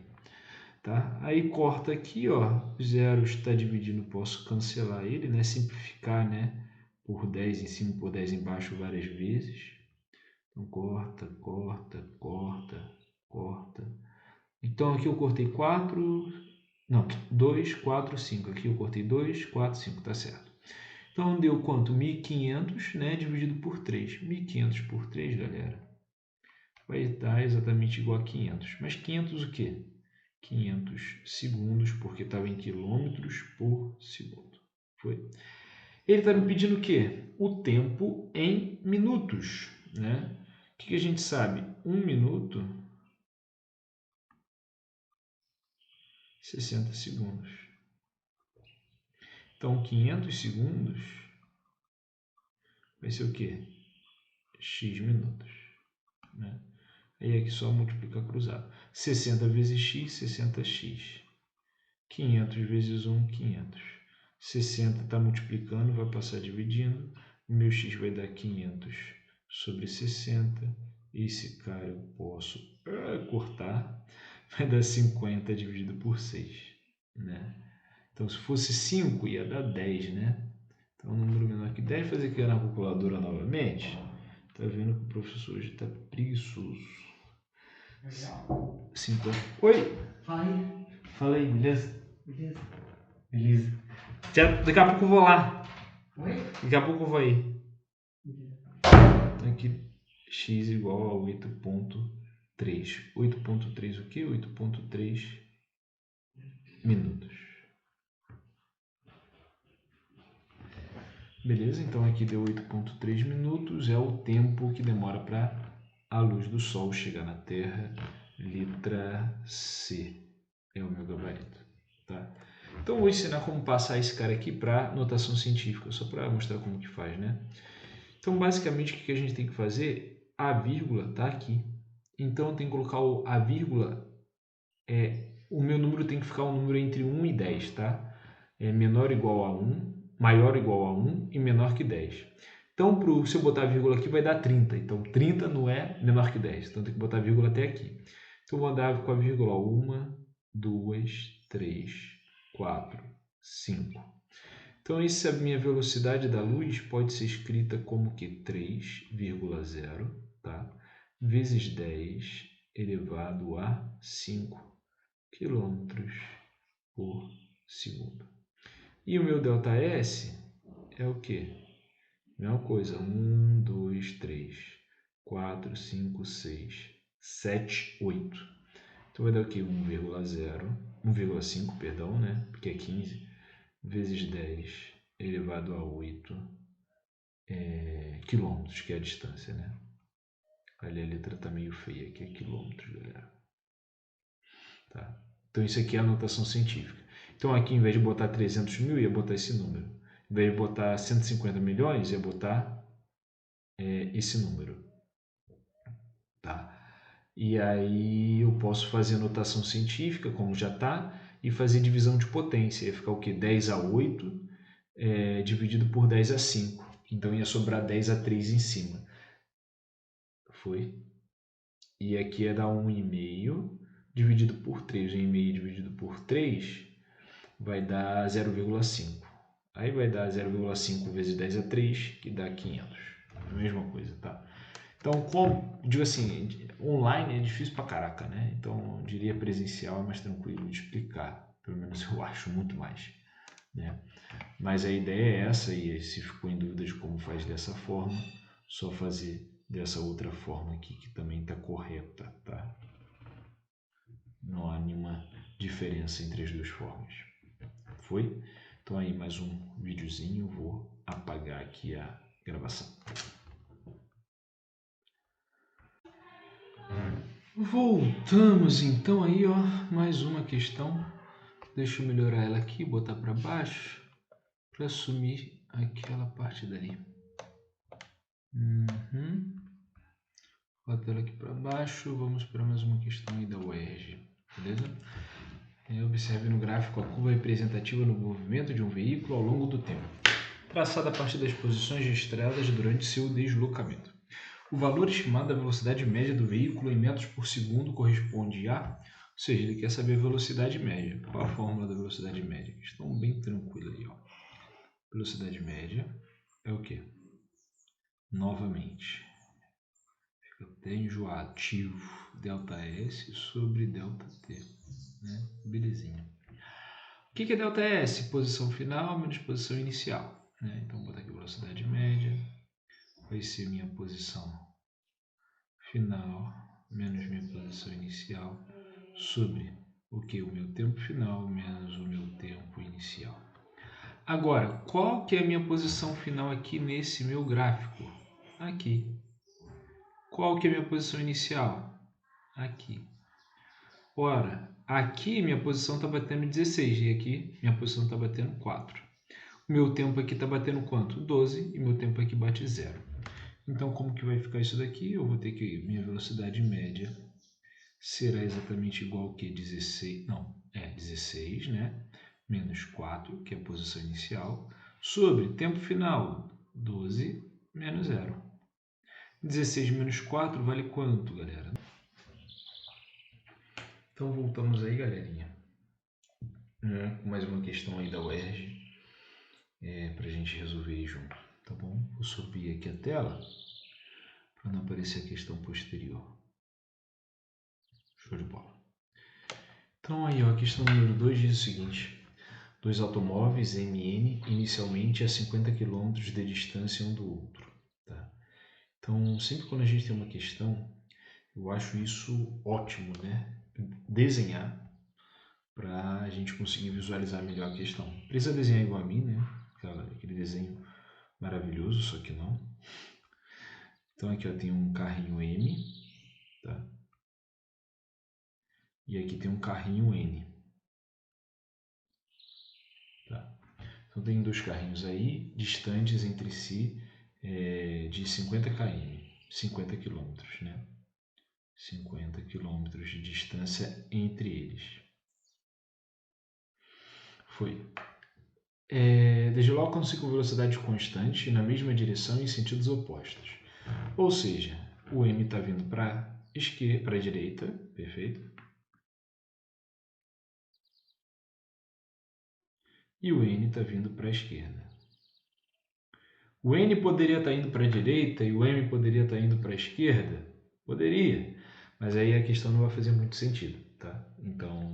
Tá? Aí corta aqui, ó, zero está dividindo, posso cancelar ele, né? Simplificar, né? Por 10 em cima, por 10 embaixo várias vezes. Então corta, corta, corta, corta. Então aqui eu cortei 2, 4, 5. Aqui eu cortei 2, 4, 5, tá certo. Então deu quanto? 1.500, né? Dividido por 3. 1.500 por 3, galera, vai dar exatamente igual a 500. Mas 500 o quê? 500 segundos, porque estava em quilômetros por segundo. Foi. Ele está me pedindo o quê? O tempo em minutos, né? O que a gente sabe? 1 minuto, 60 segundos. Então, 500 segundos vai ser o quê? X minutos, né? Aí aqui só multiplicar cruzado. 60 vezes x, 60x. 500 vezes 1, 500. 60 está multiplicando, vai passar dividindo. O meu x vai dar 500 sobre 60. Esse cara eu posso cortar. Vai dar 50 dividido por 6, né? Então, se fosse 5, ia dar 10, né? Então, um número menor que 10, fazer aqui na calculadora novamente. Tá vendo que o professor hoje está preguiçoso. 50. Oi! Fala aí, beleza? Beleza. Daqui a pouco eu vou lá. Oi? Daqui a pouco eu vou aí. Aqui, x igual a 8.3. 8.3 o quê? 8.3 minutos. Beleza? Então aqui deu 8.3 minutos. É o tempo que demora para a luz do Sol chegar na Terra. Letra C. é o meu gabarito, tá? Então, eu vou ensinar como passar esse cara aqui para notação científica, só para mostrar como que faz, né? Então, basicamente, o que a gente tem que fazer? A vírgula está aqui. Então, eu tenho que colocar a vírgula, o meu número tem que ficar um número entre 1 e 10, tá? Menor ou igual a 1, maior ou igual a 1 e menor que 10. Então, se eu botar a vírgula aqui, vai dar 30. Então, 30 não é menor que 10. Então, tem que botar a vírgula até aqui. Então, eu vou andar com a vírgula 1, 2, 3, 4, 5. Então, essa minha velocidade da luz pode ser escrita como que 3,0, tá? Vezes 10 elevado a 5 quilômetros por segundo. E o meu ΔS é o quê? Mesma coisa, 1, 2, 3, 4, 5, 6, 7, 8. Então vai dar o quê? 1,5, perdão, né? Porque é 15, vezes 10 elevado a 8 quilômetros, que é a distância, né? Ali a letra tá meio feia, aqui é quilômetros, galera. Tá? Então isso aqui é a notação científica. Então aqui, em vez de botar 300 mil, ia botar esse número. Em vez de botar 150 milhões, ia botar esse número. Tá? E aí eu posso fazer a notação científica, como já está, e fazer divisão de potência. Ia ficar o quê? 10 a 8 dividido por 10 a 5. Então ia sobrar 10 a 3 em cima. Foi. E aqui ia dar 1,5 dividido por 3. 1,5 dividido por 3 vai dar 0,5. Aí vai dar 0,5 vezes 10 a 3, que dá 500. A mesma coisa, tá? Então, como, digo assim, online é difícil pra caraca, né? Então, eu diria presencial é mais tranquilo de explicar. Pelo menos eu acho muito mais, né? Mas a ideia é essa, e se ficou em dúvida de como faz dessa forma, só fazer dessa outra forma aqui, que também está correta, tá? Não há nenhuma diferença entre as duas formas. Foi? Então aí mais um videozinho, vou apagar aqui a gravação. Voltamos então aí, ó, mais uma questão. Deixa eu melhorar ela aqui, botar para baixo, para assumir aquela parte dali. Bota ela aqui para baixo, vamos para mais uma questão aí da UERJ, beleza? Observe no gráfico a curva representativa no movimento de um veículo ao longo do tempo, traçada a partir das posições registradas durante seu deslocamento. O valor estimado da velocidade média do veículo em metros por segundo corresponde a... Ou seja, ele quer saber a velocidade média. Qual a fórmula da velocidade média? Questão bem tranquila aí, ó. Velocidade média é o quê? Novamente, fica até enjoativo. ΔS sobre ΔT. Né? Belezinha. O que é ΔS? Posição final menos posição inicial. Né? Então, vou botar aqui velocidade média. Vai ser minha posição final menos minha posição inicial sobre o que? O meu tempo final menos o meu tempo inicial. Agora, qual que é a minha posição final aqui nesse meu gráfico? Aqui. Qual que é a minha posição inicial? Aqui. Ora, aqui minha posição está batendo 16 e aqui minha posição está batendo 4. O meu tempo aqui está batendo quanto? 12 e meu tempo aqui bate 0. Então, como que vai ficar isso daqui? Eu vou ter que minha velocidade média será exatamente igual ao que 16, não, 16, né? Menos 4, que é a posição inicial, sobre tempo final, 12 menos 0. 16 menos 4 vale quanto, galera? Então, voltamos aí, galerinha. Com mais uma questão aí da UERJ, para a gente resolver aí junto, tá bom? Vou subir aqui a tela, para não aparecer a questão posterior. Show de bola. Então, aí, ó, a questão número 2 diz o seguinte: dois automóveis MN inicialmente a 50 km de distância um do outro. Tá? Então, sempre quando a gente tem uma questão, eu acho isso ótimo, né? Desenhar para a gente conseguir visualizar melhor a questão. Precisa desenhar igual a mim, né? Aquele desenho maravilhoso, só que não. Então aqui, ó, tem um carrinho M, tá? E aqui tem um carrinho N. Então, tem dois carrinhos aí, distantes entre si de 50 km, 50 km, né? 50 km de distância entre eles. Foi. Deslocam-se com velocidade constante na mesma direção em sentidos opostos. Ou seja, o M está vindo para a direita, perfeito? E o N está vindo para a esquerda. O N poderia estar indo para a direita e o M poderia estar indo para a esquerda? Poderia, mas aí a questão não vai fazer muito sentido, tá? Então,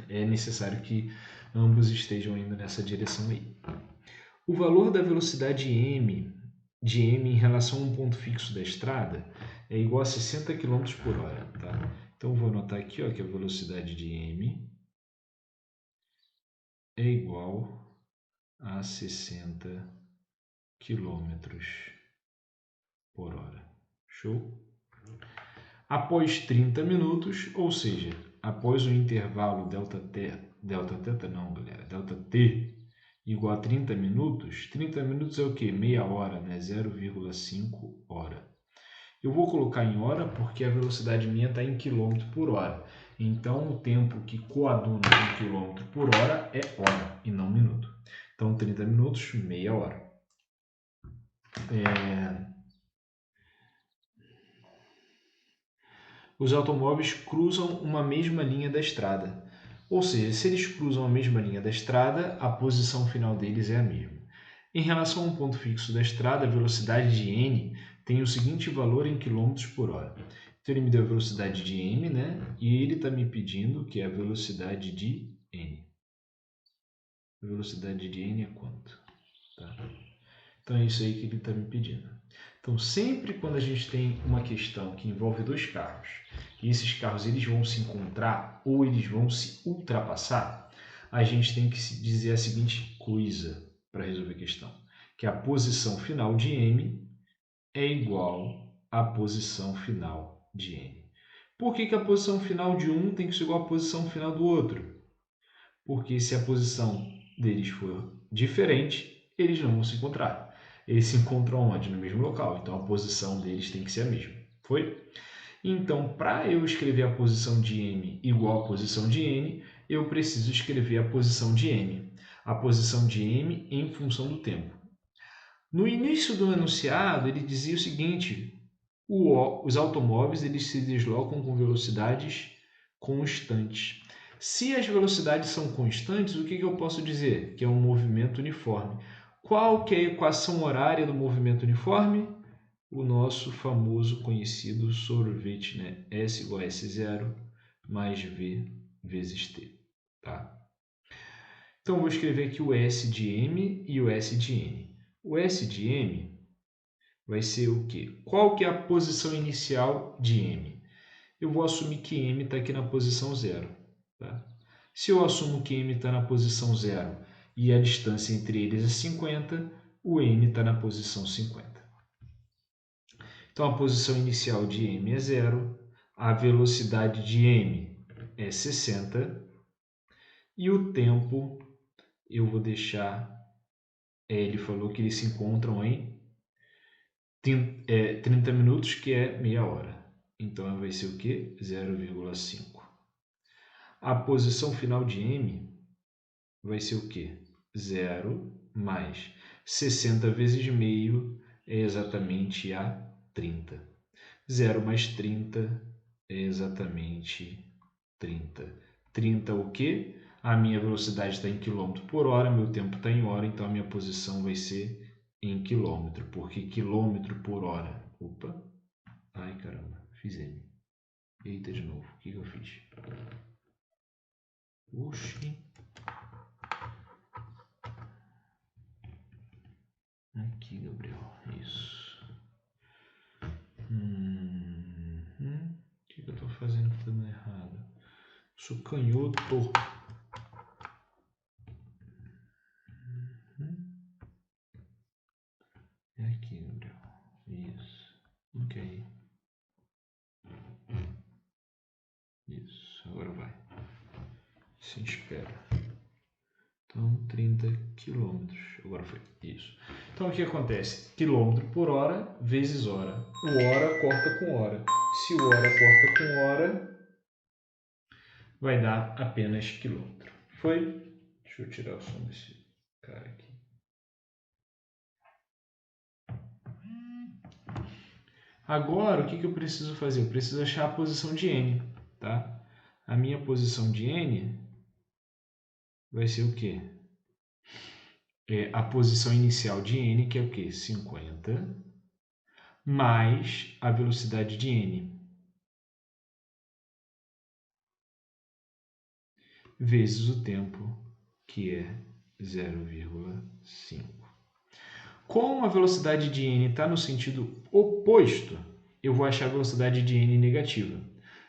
é necessário que ambos estejam indo nessa direção aí. O valor da velocidade de M em relação a um ponto fixo da estrada é igual a 60 km por hora, tá? Então, eu vou anotar aqui que a velocidade de M é igual a 60 km por hora. Show? Após 30 minutos, ou seja, após o intervalo ΔT igual a 30 minutos, 30 minutos é o quê? Meia hora, né? 0,5 hora. Eu vou colocar em hora porque a velocidade minha está em quilômetro por hora. Então, o tempo que coaduna em quilômetro por hora é hora e não minuto. Então, 30 minutos, meia hora. Os automóveis cruzam uma mesma linha da estrada. Ou seja, se eles cruzam a mesma linha da estrada, a posição final deles é a mesma. Em relação a um ponto fixo da estrada, a velocidade de n tem o seguinte valor em km por hora. Então, ele me deu a velocidade de m, né? E ele está me pedindo que é a velocidade de n. A velocidade de n é quanto? Tá? Então, é isso aí que ele está me pedindo. Então, sempre quando a gente tem uma questão que envolve dois carros, e esses carros eles vão se encontrar ou eles vão se ultrapassar, a gente tem que dizer a seguinte coisa para resolver a questão, que a posição final de M é igual à posição final de N. Por que a posição final de um tem que ser igual à posição final do outro? Porque se a posição deles for diferente, eles não vão se encontrar. Eles se encontram onde? No mesmo local. Então, a posição deles tem que ser a mesma. Foi? Então, para eu escrever a posição de M igual à posição de N, eu preciso escrever a posição de M. A posição de M em função do tempo. No início do enunciado, ele dizia o seguinte: os automóveis eles se deslocam com velocidades constantes. Se as velocidades são constantes, o que eu posso dizer? Que é um movimento uniforme. Qual que é a equação horária do movimento uniforme? O nosso famoso conhecido sorvete, né? S igual a S0 mais V vezes T. Tá? Então, vou escrever aqui o S de M e o S de N. O S de M vai ser o quê? Qual que é a posição inicial de M? Eu vou assumir que M está aqui na posição 0. Tá? Se eu assumo que M está na posição 0 e a distância entre eles é 50, o N está na posição 50. Então, a posição inicial de M é 0, a velocidade de M é 60 e o tempo eu vou deixar, ele falou que eles se encontram em 30 minutos, que é meia hora. Então, vai ser o quê? 0,5. A posição final de M vai ser o quê? 0 mais 60 vezes meio é exatamente a 30. 0 mais 30 é exatamente 30. 30 o quê? A minha velocidade está em quilômetro por hora, meu tempo está em hora, então a minha posição vai ser em quilômetro, porque quilômetro por hora. Opa! Ai, caramba, fiz M. Eita, de novo, o que eu fiz? Oxi. Aqui, Gabriel, isso. O que eu estou fazendo que está dando errado? Sou canhoto. É aqui, Gabriel. Isso. Ok. Isso. Agora vai. Se espera. Então, 30 km. Agora foi isso. Então, o que acontece? Quilômetro por hora vezes hora. O hora corta com hora. Se o hora corta com hora, vai dar apenas quilômetro. Foi? Deixa eu tirar o som desse cara aqui. Agora, o que eu preciso fazer? Eu preciso achar a posição de N, tá? A minha posição de N vai ser o quê? A posição inicial de N, que é o quê? 50, mais a velocidade de N, vezes o tempo, que é 0,5. Como a velocidade de N está no sentido oposto, eu vou achar a velocidade de N negativa.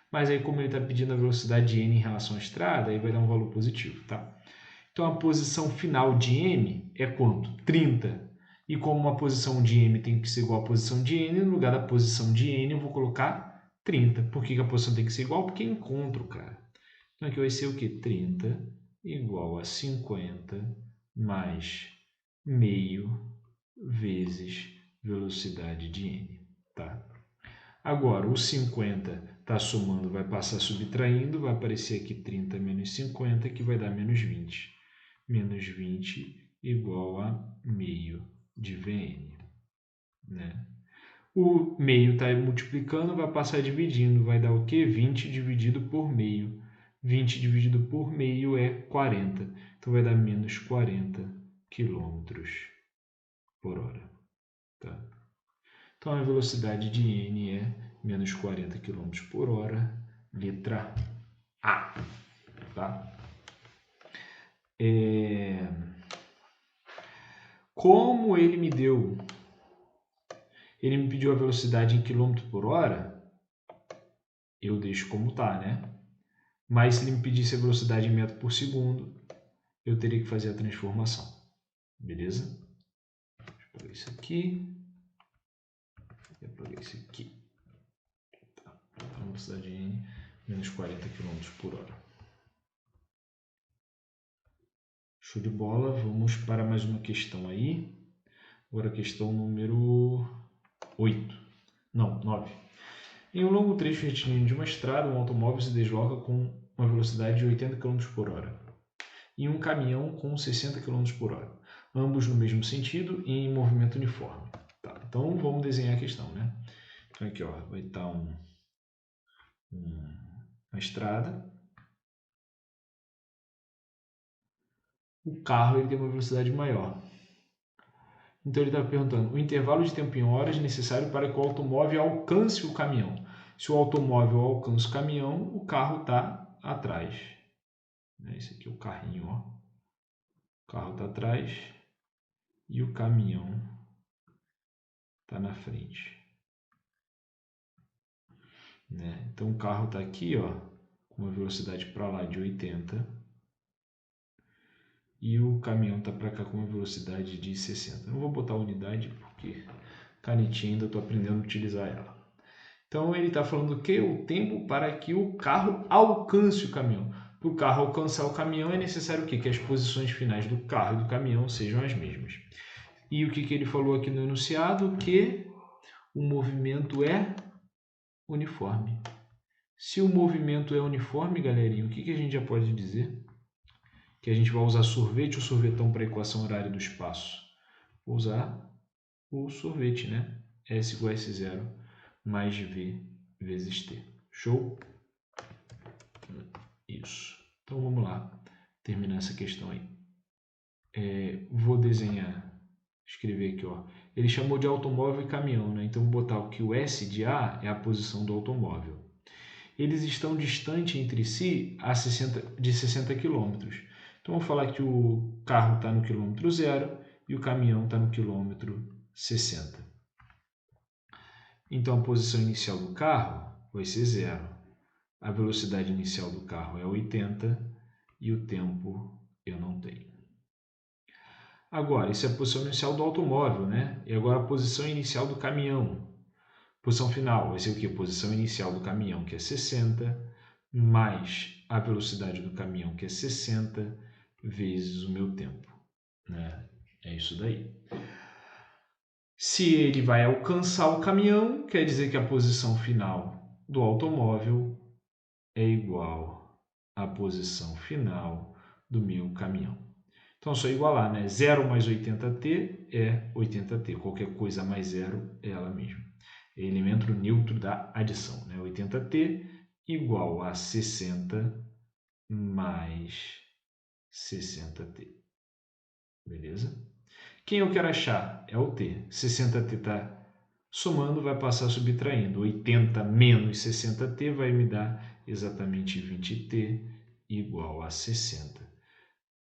Mas aí, como ele está pedindo a velocidade de N em relação à estrada, aí vai dar um valor positivo, tá? Então, a posição final de M é quanto? 30. E como uma posição de M tem que ser igual à posição de N, no lugar da posição de N eu vou colocar 30. Por que a posição tem que ser igual? Porque é encontro, cara. Então, aqui vai ser o quê? 30 igual a 50 mais meio vezes velocidade de N, tá? Agora, o 50 está somando, vai passar subtraindo, vai aparecer aqui 30 menos 50, que vai dar menos 20. Menos 20 igual a meio de Vn, né? O meio está multiplicando, vai passar dividindo, vai dar o quê? 20 dividido por meio. 20 dividido por meio é 40, então vai dar menos 40 km por hora. Tá? Então, a velocidade de N é menos 40 km por hora, letra A. Tá? Como ele me deu, ele me pediu a velocidade em quilômetro por hora, eu deixo como está, né? Mas se ele me pedisse a velocidade em metro por segundo, eu teria que fazer a transformação. Beleza? Deixa eu pegar isso aqui. Eu pegar isso aqui. Tá. A velocidade N, menos 40 km por hora. Show de bola. Vamos para mais uma questão aí. Agora a questão número 8. Não, 9. Em um longo trecho retilíneo de uma estrada, um automóvel se desloca com uma velocidade de 80 km por hora e um caminhão com 60 km por hora, ambos no mesmo sentido e em movimento uniforme. Tá, então vamos desenhar a questão, né? Então aqui ó, vai estar uma estrada. O carro ele tem uma velocidade maior. Então ele está perguntando o intervalo de tempo em horas necessário para que o automóvel alcance o caminhão. Se o automóvel alcança o caminhão, o carro está atrás. Esse aqui é o carrinho, ó. O carro está atrás e o caminhão está na frente. Né? Então o carro está aqui, ó, com uma velocidade para lá de 80 e o caminhão está para cá com uma velocidade de 60. Não vou botar a unidade porque canetinha ainda estou aprendendo a utilizar ela. Então ele está falando que o tempo para que o carro alcance o caminhão. Para o carro alcançar o caminhão é necessário o quê? Que as posições finais do carro e do caminhão sejam as mesmas. E o que ele falou aqui no enunciado? Que o movimento é uniforme. Se o movimento é uniforme, galerinha, o que a gente já pode dizer? Que a gente vai usar sorvete ou sorvetão para a equação horária do espaço? Vou usar o sorvete, né? S igual a S0 mais V vezes T. Show? Isso. Então vamos lá terminar essa questão aí. Vou desenhar, escrever aqui, ó. Ele chamou de automóvel e caminhão, né? Então vou botar que o S de A é a posição do automóvel. Eles estão distantes entre si de 60 km. Então vou falar que o carro está no quilômetro 0 e o caminhão está no quilômetro 60. Então a posição inicial do carro vai ser 0. A velocidade inicial do carro é 80 e o tempo eu não tenho. Agora, isso é a posição inicial do automóvel, né? E agora a posição inicial do caminhão. Posição final vai ser o quê? Posição inicial do caminhão, que é 60, mais a velocidade do caminhão, que é 60, vezes o meu tempo, né? É isso daí. Se ele vai alcançar o caminhão, quer dizer que a posição final do automóvel é igual à posição final do meu caminhão. Então, é só igualar, né? 0 mais 80t é 80t. Qualquer coisa mais 0 é ela mesma. É elemento neutro da adição, né? 80t igual a 60 mais 60t. Beleza? Quem eu quero achar é o t. 60t está somando, vai passar subtraindo. 80 menos 60t vai me dar exatamente 20t igual a 60.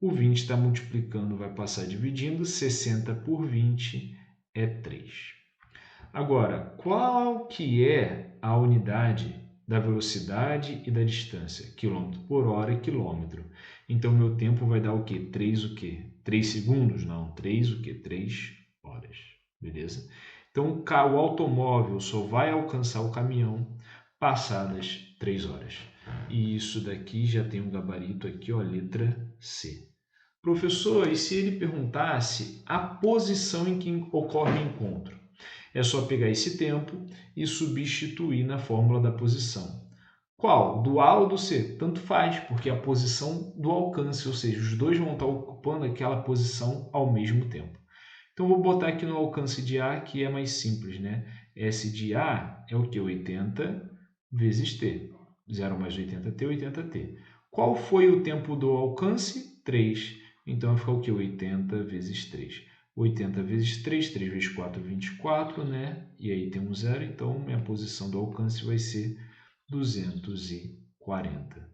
O 20 está multiplicando, vai passar dividindo. 60 por 20 é 3. Agora, qual que é a unidade da velocidade e da distância? Quilômetro por hora e quilômetro. Então, meu tempo vai dar o quê? 3 o quê? 3 segundos? Não, 3 o quê? 3 horas. Beleza? Então, o automóvel só vai alcançar o caminhão passadas 3 horas. E isso daqui já tem um gabarito aqui, ó, letra C. Professor, e se ele perguntasse a posição em que ocorre o encontro? É só pegar esse tempo e substituir na fórmula da posição. Qual? Do A ou do C? Tanto faz, porque é a posição do alcance, ou seja, os dois vão estar ocupando aquela posição ao mesmo tempo. Então, vou botar aqui no alcance de A, que é mais simples, né? S de A é o que? 80 vezes T. 0 mais 80T, 80T. Qual foi o tempo do alcance? 3. Então, vai ficar o que? 80 vezes 3. 80 vezes 3, 3 vezes 4, 24, né? E aí tem um zero, então minha posição do alcance vai ser 240.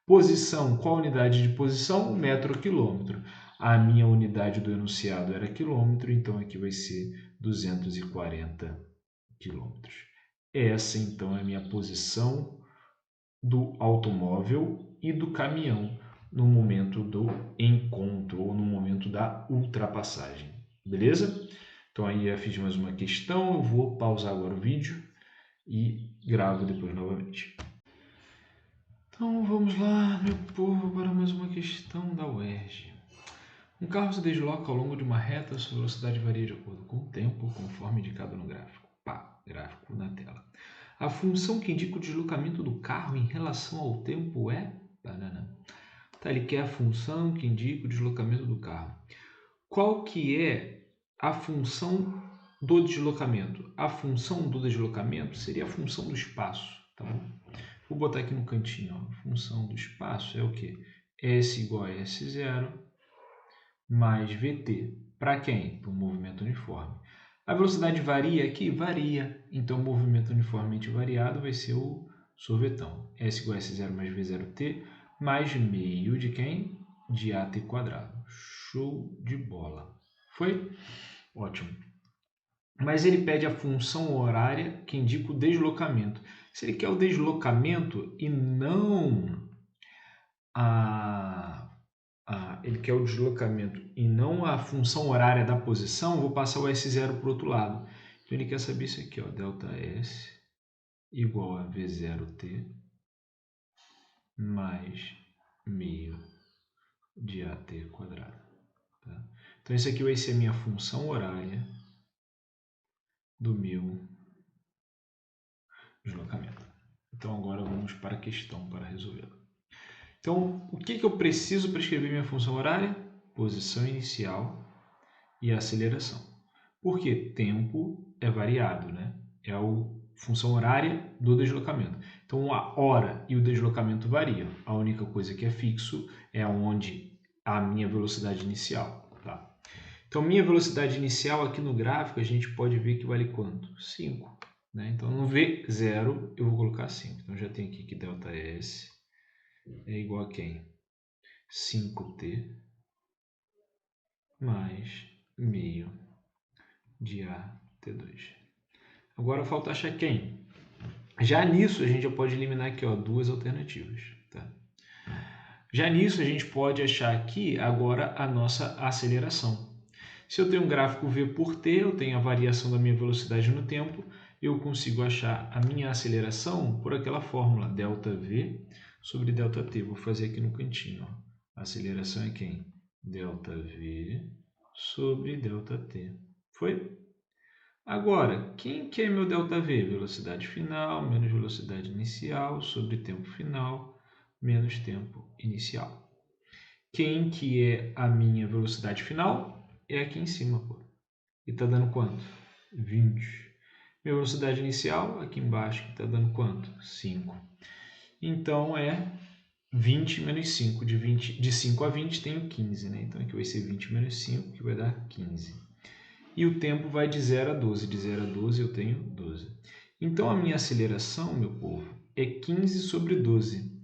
Posição, qual unidade de posição? Metro quilômetro. A minha unidade do enunciado era quilômetro, então aqui vai ser 240 quilômetros. Essa, então, é a minha posição do automóvel e do caminhão no momento do encontro ou no momento da ultrapassagem. Beleza? Então, aí já fiz mais uma questão. Eu vou pausar agora o vídeo e gravo depois novamente. Então, vamos lá, meu povo, para mais uma questão da UERJ. Um carro se desloca ao longo de uma reta, sua velocidade varia de acordo com o tempo, conforme indicado no gráfico. Pá, gráfico na tela. A função que indica o deslocamento do carro em relação ao tempo é... Banana. Tá, ele quer a função que indica o deslocamento do carro. Qual que é a função do deslocamento? A função do deslocamento seria a função do espaço, tá bom? Vou botar aqui no cantinho, ó. A função do espaço é o quê? S igual a S0 mais VT. Para quem? Para o movimento uniforme. A velocidade varia aqui? Varia. Então, o movimento uniformemente variado vai ser o sorvetão. S igual a S0 mais V0T mais meio de quem? De AT quadrado. Show de bola. Foi? Ótimo. Mas ele pede a função horária que indica o deslocamento. Se ele quer o deslocamento e não ele quer o deslocamento e não a função horária da posição, vou passar o S0 para o outro lado. Então, ele quer saber isso aqui, ó, delta S igual a V0T mais meio de AT quadrado. Tá? Então, isso aqui vai ser a minha função horária do meu deslocamento. Então, agora vamos para a questão para resolvê-la. Então, o que eu preciso para escrever minha função horária? Posição inicial e aceleração. Porque tempo é variado, né? É a função horária do deslocamento. Então, a hora e o deslocamento variam. A única coisa que é fixo é onde a minha velocidade inicial. Tá? Então, minha velocidade inicial aqui no gráfico, a gente pode ver que vale quanto? 5. Né? Então, no V0, eu vou colocar 5. Então, já tem aqui que ΔS é igual a quem? 5t mais meio de AT2. Agora falta achar quem? Já nisso a gente já pode eliminar aqui, ó, duas alternativas. Tá? Já nisso a gente pode achar aqui agora a nossa aceleração. Se eu tenho um gráfico V por T, eu tenho a variação da minha velocidade no tempo, eu consigo achar a minha aceleração por aquela fórmula, ΔV sobre ΔT. Vou fazer aqui no cantinho. Ó. A aceleração é quem? ΔV sobre ΔT. Foi? Agora, quem que é meu ΔV? Velocidade final menos velocidade inicial sobre tempo final menos tempo inicial. Quem que é a minha velocidade final? É aqui em cima, pô. E tá dando quanto? 20. Minha velocidade inicial, aqui embaixo, que tá dando quanto? 5. Então, é 20 menos 5. De 5 a 20 tenho 15, né? Então, aqui vai ser 20 menos 5, que vai dar 15. E o tempo vai de 0 a 12. De 0 a 12 eu tenho 12. Então, a minha aceleração, meu povo, é 15 sobre 12.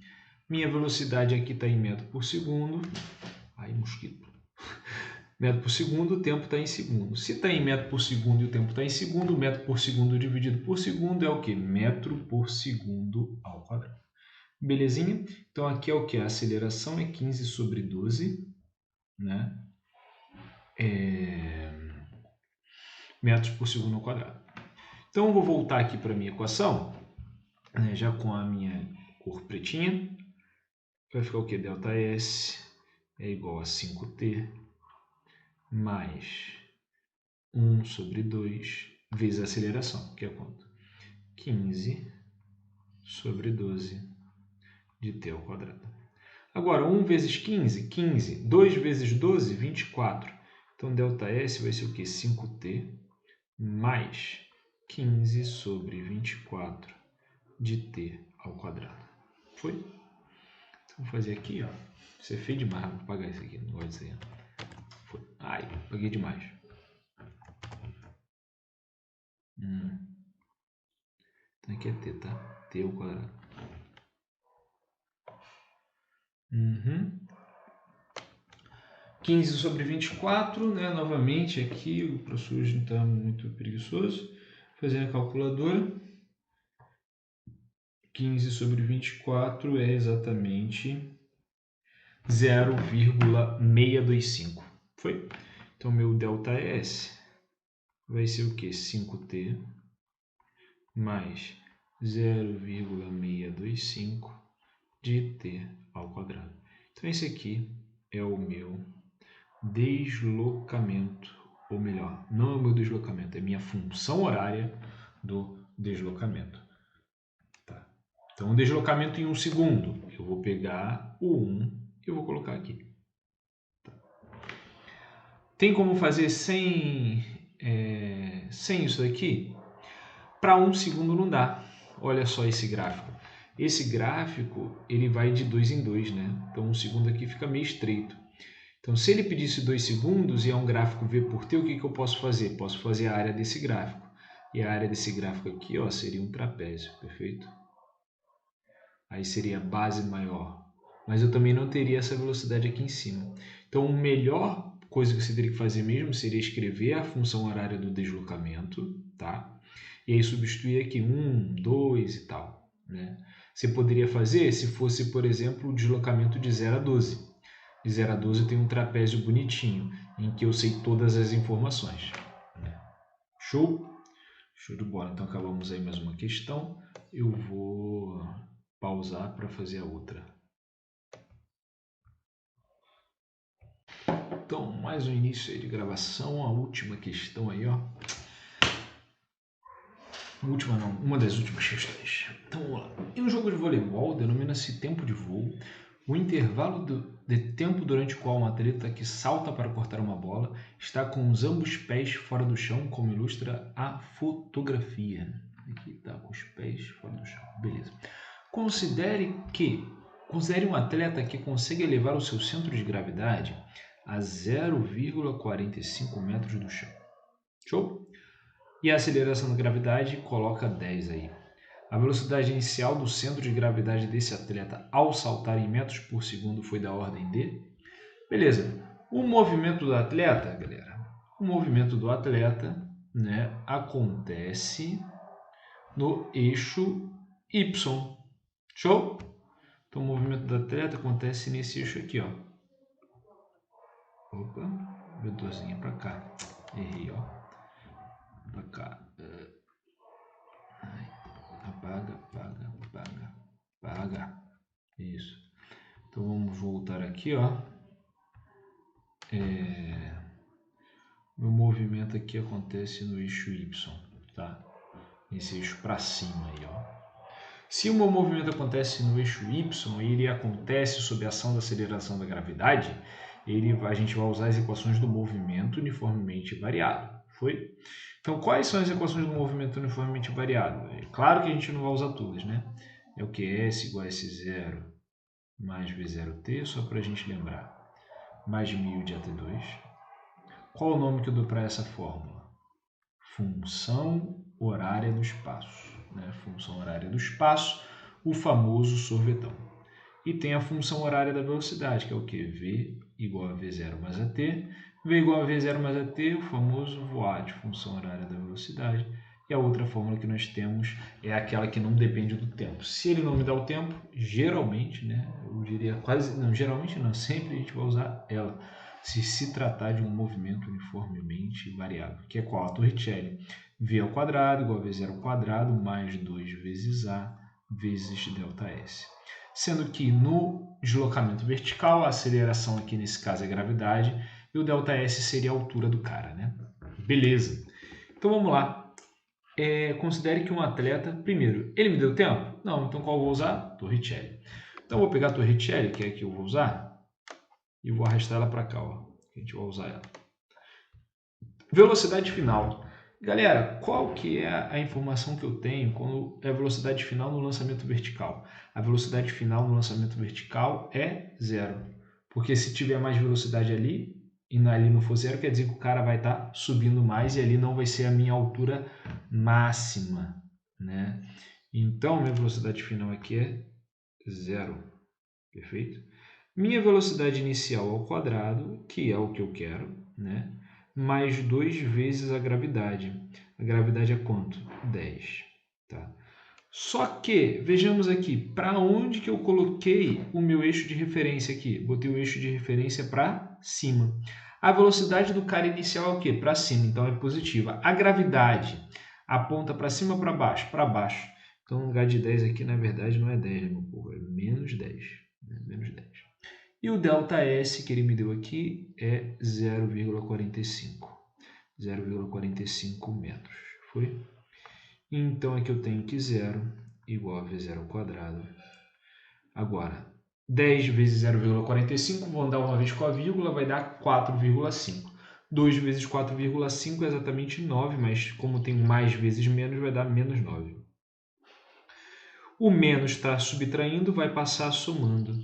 Minha velocidade aqui está em metro por segundo. Ai, mosquito. Metro por segundo, o tempo está em segundo. Se está em metro por segundo e o tempo está em segundo, metro por segundo dividido por segundo é o quê? Metro por segundo ao quadrado. Belezinha? Então, aqui é o que? A aceleração é 15 sobre 12, né? Metros por segundo ao quadrado. Então, eu vou voltar aqui para a minha equação, né, já com a minha cor pretinha. Vai ficar o quê? ΔS é igual a 5t mais 1 sobre 2 vezes a aceleração, que é quanto? 15 sobre 12 de t ao quadrado. Agora, 1 vezes 15, 15. 2 vezes 12, 24. Então, ΔS vai ser o quê? 5t mais 15 sobre 24 de t ao quadrado. Foi? Então, vou fazer aqui, ó. Isso é feio demais, vou apagar isso aqui, não gosto disso aí. Foi. Ai, apaguei demais. Então, aqui é t, tá? t ao quadrado. 15 sobre 24, né? Novamente aqui, o professor não está muito preguiçoso. Fazendo a calculadora. 15 sobre 24 é exatamente 0,625. Foi? Então, meu ΔS vai ser o quê? 5t mais 0,625 de t ao quadrado. Então, esse aqui é o meu deslocamento, ou melhor, não é o meu deslocamento, é a minha função horária do deslocamento. Tá? Então, o deslocamento em 1 segundo, eu vou pegar o 1 e vou colocar aqui. Tá? Tem como fazer sem isso daqui? Para 1 segundo não dá. Olha só esse gráfico. Esse gráfico ele vai de 2 em 2, né? Então, 1 segundo aqui fica meio estreito. Então, se ele pedisse 2 segundos e é um gráfico V por T, o que eu posso fazer? Posso fazer a área desse gráfico. E a área desse gráfico aqui, ó, seria um trapézio, perfeito? Aí seria a base maior. Mas eu também não teria essa velocidade aqui em cima. Então, a melhor coisa que você teria que fazer mesmo seria escrever a função horária do deslocamento, tá? E aí substituir aqui 1, 2 e tal, né? Você poderia fazer se fosse, por exemplo, o deslocamento de 0 a 12. De 0 a 12 tem um trapézio bonitinho, em que eu sei todas as informações. Show? Show de bola. Então, acabamos aí mais uma questão. Eu vou pausar para fazer a outra. Então, mais um início aí de gravação. A última questão aí, ó. Última não, uma das últimas questões. Então, vamos lá. Em um jogo de voleibol, denomina-se tempo de voo o intervalo de tempo durante o qual um atleta que salta para cortar uma bola está com os ambos pés fora do chão, como ilustra a fotografia. Aqui está com os pés fora do chão. Beleza. Considere um atleta que consegue elevar o seu centro de gravidade a 0,45 metros do chão. Show? E a aceleração da gravidade coloca 10 aí. A velocidade inicial do centro de gravidade desse atleta ao saltar em metros por segundo foi da ordem de... Beleza. O movimento do atleta, galera, né, acontece no eixo Y. Show? Então, o movimento do atleta acontece nesse eixo aqui, ó. Opa, vetorzinho para cá. Errei, ó. Para cá. Apaga. Isso. Então, vamos voltar aqui. aqui, ó, meu movimento aqui acontece no eixo Y, tá? Esse eixo para cima aí, ó. Se o meu movimento acontece no eixo Y e ele acontece sob a ação da aceleração da gravidade, a gente vai usar as equações do movimento uniformemente variado. Foi? Então, quais são as equações do movimento uniformemente variado? É claro que a gente não vai usar todas, né? É o que é S igual a S0 mais V0t, só para a gente lembrar, mais μ de AT2. Qual o nome que eu dou para essa fórmula? Função horária do espaço. Né? Função horária do espaço, o famoso sorvetão. E tem a função horária da velocidade, que é o que? V igual a V0 mais AT. V igual a V0 mais AT, o famoso voad, função horária da velocidade. E a outra fórmula que nós temos é aquela que não depende do tempo. Se ele não me dá o tempo, geralmente, né, eu diria quase, não, geralmente não, sempre a gente vai usar ela, se tratar de um movimento uniformemente variável, que é qual? A Torricelli. V ao quadrado igual a V0 ao quadrado mais 2 vezes A vezes ΔS. Sendo que no deslocamento vertical, a aceleração aqui nesse caso é gravidade, e o ΔS seria a altura do cara, né? Beleza. Então vamos lá. Considere que um atleta, primeiro, ele me deu tempo? Não, então qual eu vou usar? Torricelli. Então eu vou pegar a Torricelli, que é a que eu vou usar, e vou arrastar ela para cá, ó. A gente vai usar ela. Velocidade final. Galera, qual que é a informação que eu tenho quando é a velocidade final no lançamento vertical? A velocidade final no lançamento vertical é zero. Porque se tiver mais velocidade ali, e ali não for zero, quer dizer que o cara vai estar subindo mais e ali não vai ser a minha altura máxima, né? Então, minha velocidade final aqui é zero. Perfeito? Minha velocidade inicial ao quadrado, que é o que eu quero, né? Mais 2 vezes a gravidade. A gravidade é quanto? 10. Tá? Só que, vejamos aqui, para onde que eu coloquei o meu eixo de referência aqui? Botei o eixo de referência para cima. A velocidade do cara inicial é o quê? Para cima, então é positiva. A gravidade aponta para cima ou para baixo? Para baixo. Então, no lugar de 10 aqui, na verdade, não é 10, né, meu povo? É menos 10. Né? Menos 10. E o ΔS que ele me deu aqui é 0,45. 0,45 metros. Foi? Então, aqui eu tenho que 0 igual a V0 ao quadrado. Agora, 10 vezes 0,45, vou andar uma vez com a vírgula, vai dar 4,5. 2 vezes 4,5 é exatamente 9, mas como tem mais vezes menos, vai dar menos 9. O menos está subtraindo, vai passar somando.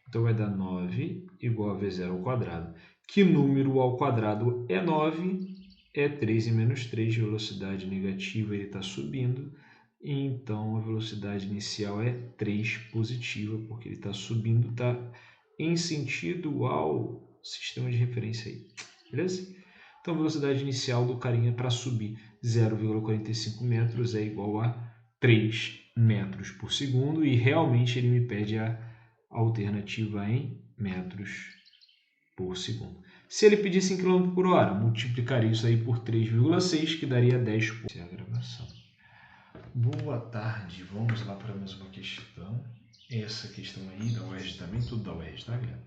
Então, vai dar 9 igual a V0 ao quadrado. Que número ao quadrado é 9? É 3 e menos 3, velocidade negativa, ele está subindo. Então, a velocidade inicial é 3 positiva, porque ele está subindo, está em sentido ao sistema de referência aí. Beleza? Então, a velocidade inicial do carinha para subir 0,45 metros é igual a 3 metros por segundo e realmente ele me pede a alternativa em metros por segundo. Se ele pedisse em km por hora, multiplicaria isso aí por 3,6, que daria 10 por a gravação. Boa tarde, vamos lá para mais uma questão. Essa questão aí da UERJ também, tudo da UERJ, tá, galera?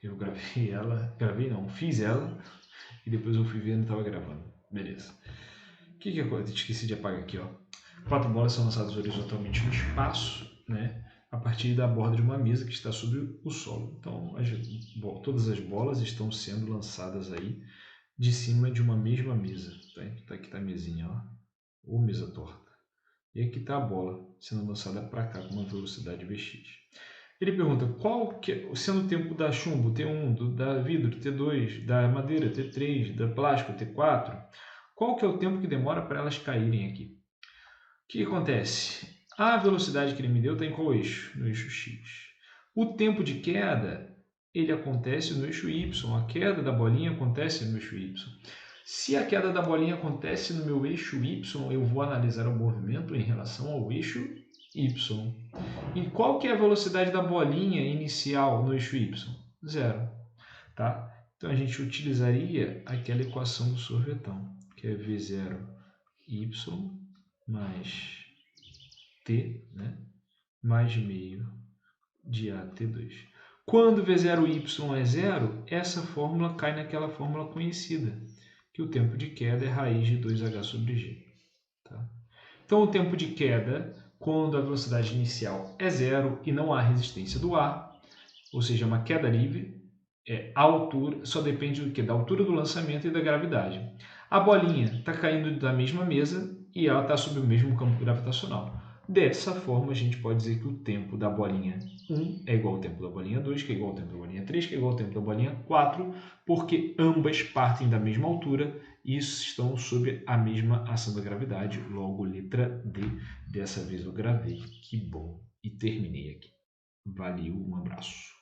Eu fiz ela e depois eu fui ver e não estava gravando. Beleza. O que acontece? Esqueci de apagar aqui, ó. 4 bolas são lançadas horizontalmente no espaço, né? A partir da borda de uma mesa que está sobre o solo. Então, todas as bolas estão sendo lançadas aí de cima de uma mesma mesa. Tá? Aqui está a mesinha, ó. Ou mesa torta. E aqui está a bola sendo lançada para cá com uma velocidade Vx. Ele pergunta sendo o tempo da chumbo, T1, da vidro, T2, da madeira, T3, da plástico, T4, qual que é o tempo que demora para elas caírem aqui? O que acontece? A velocidade que ele me deu está em qual eixo? No eixo X. O tempo de queda, ele acontece no eixo Y. A queda da bolinha acontece no eixo Y. Se a queda da bolinha acontece no meu eixo Y, eu vou analisar o movimento em relação ao eixo Y. E qual que é a velocidade da bolinha inicial no eixo Y? Zero. Tá? Então, a gente utilizaria aquela equação do sorvetão, que é V0y mais T, né? Mais meio de AT2. Quando V0y é zero, essa fórmula cai naquela fórmula conhecida, que o tempo de queda é raiz de 2h sobre g. Tá? Então, o tempo de queda, quando a velocidade inicial é zero e não há resistência do ar, ou seja, uma queda livre, a altura só depende do quê? Da altura do lançamento e da gravidade. A bolinha está caindo da mesma mesa e ela está sob o mesmo campo gravitacional. Dessa forma, a gente pode dizer que o tempo da bolinha 1 é igual ao tempo da bolinha 2, que é igual ao tempo da bolinha 3, que é igual ao tempo da bolinha 4, porque ambas partem da mesma altura e estão sob a mesma ação da gravidade. Logo, letra D. Dessa vez eu gravei. Que bom. E terminei aqui. Valeu, um abraço.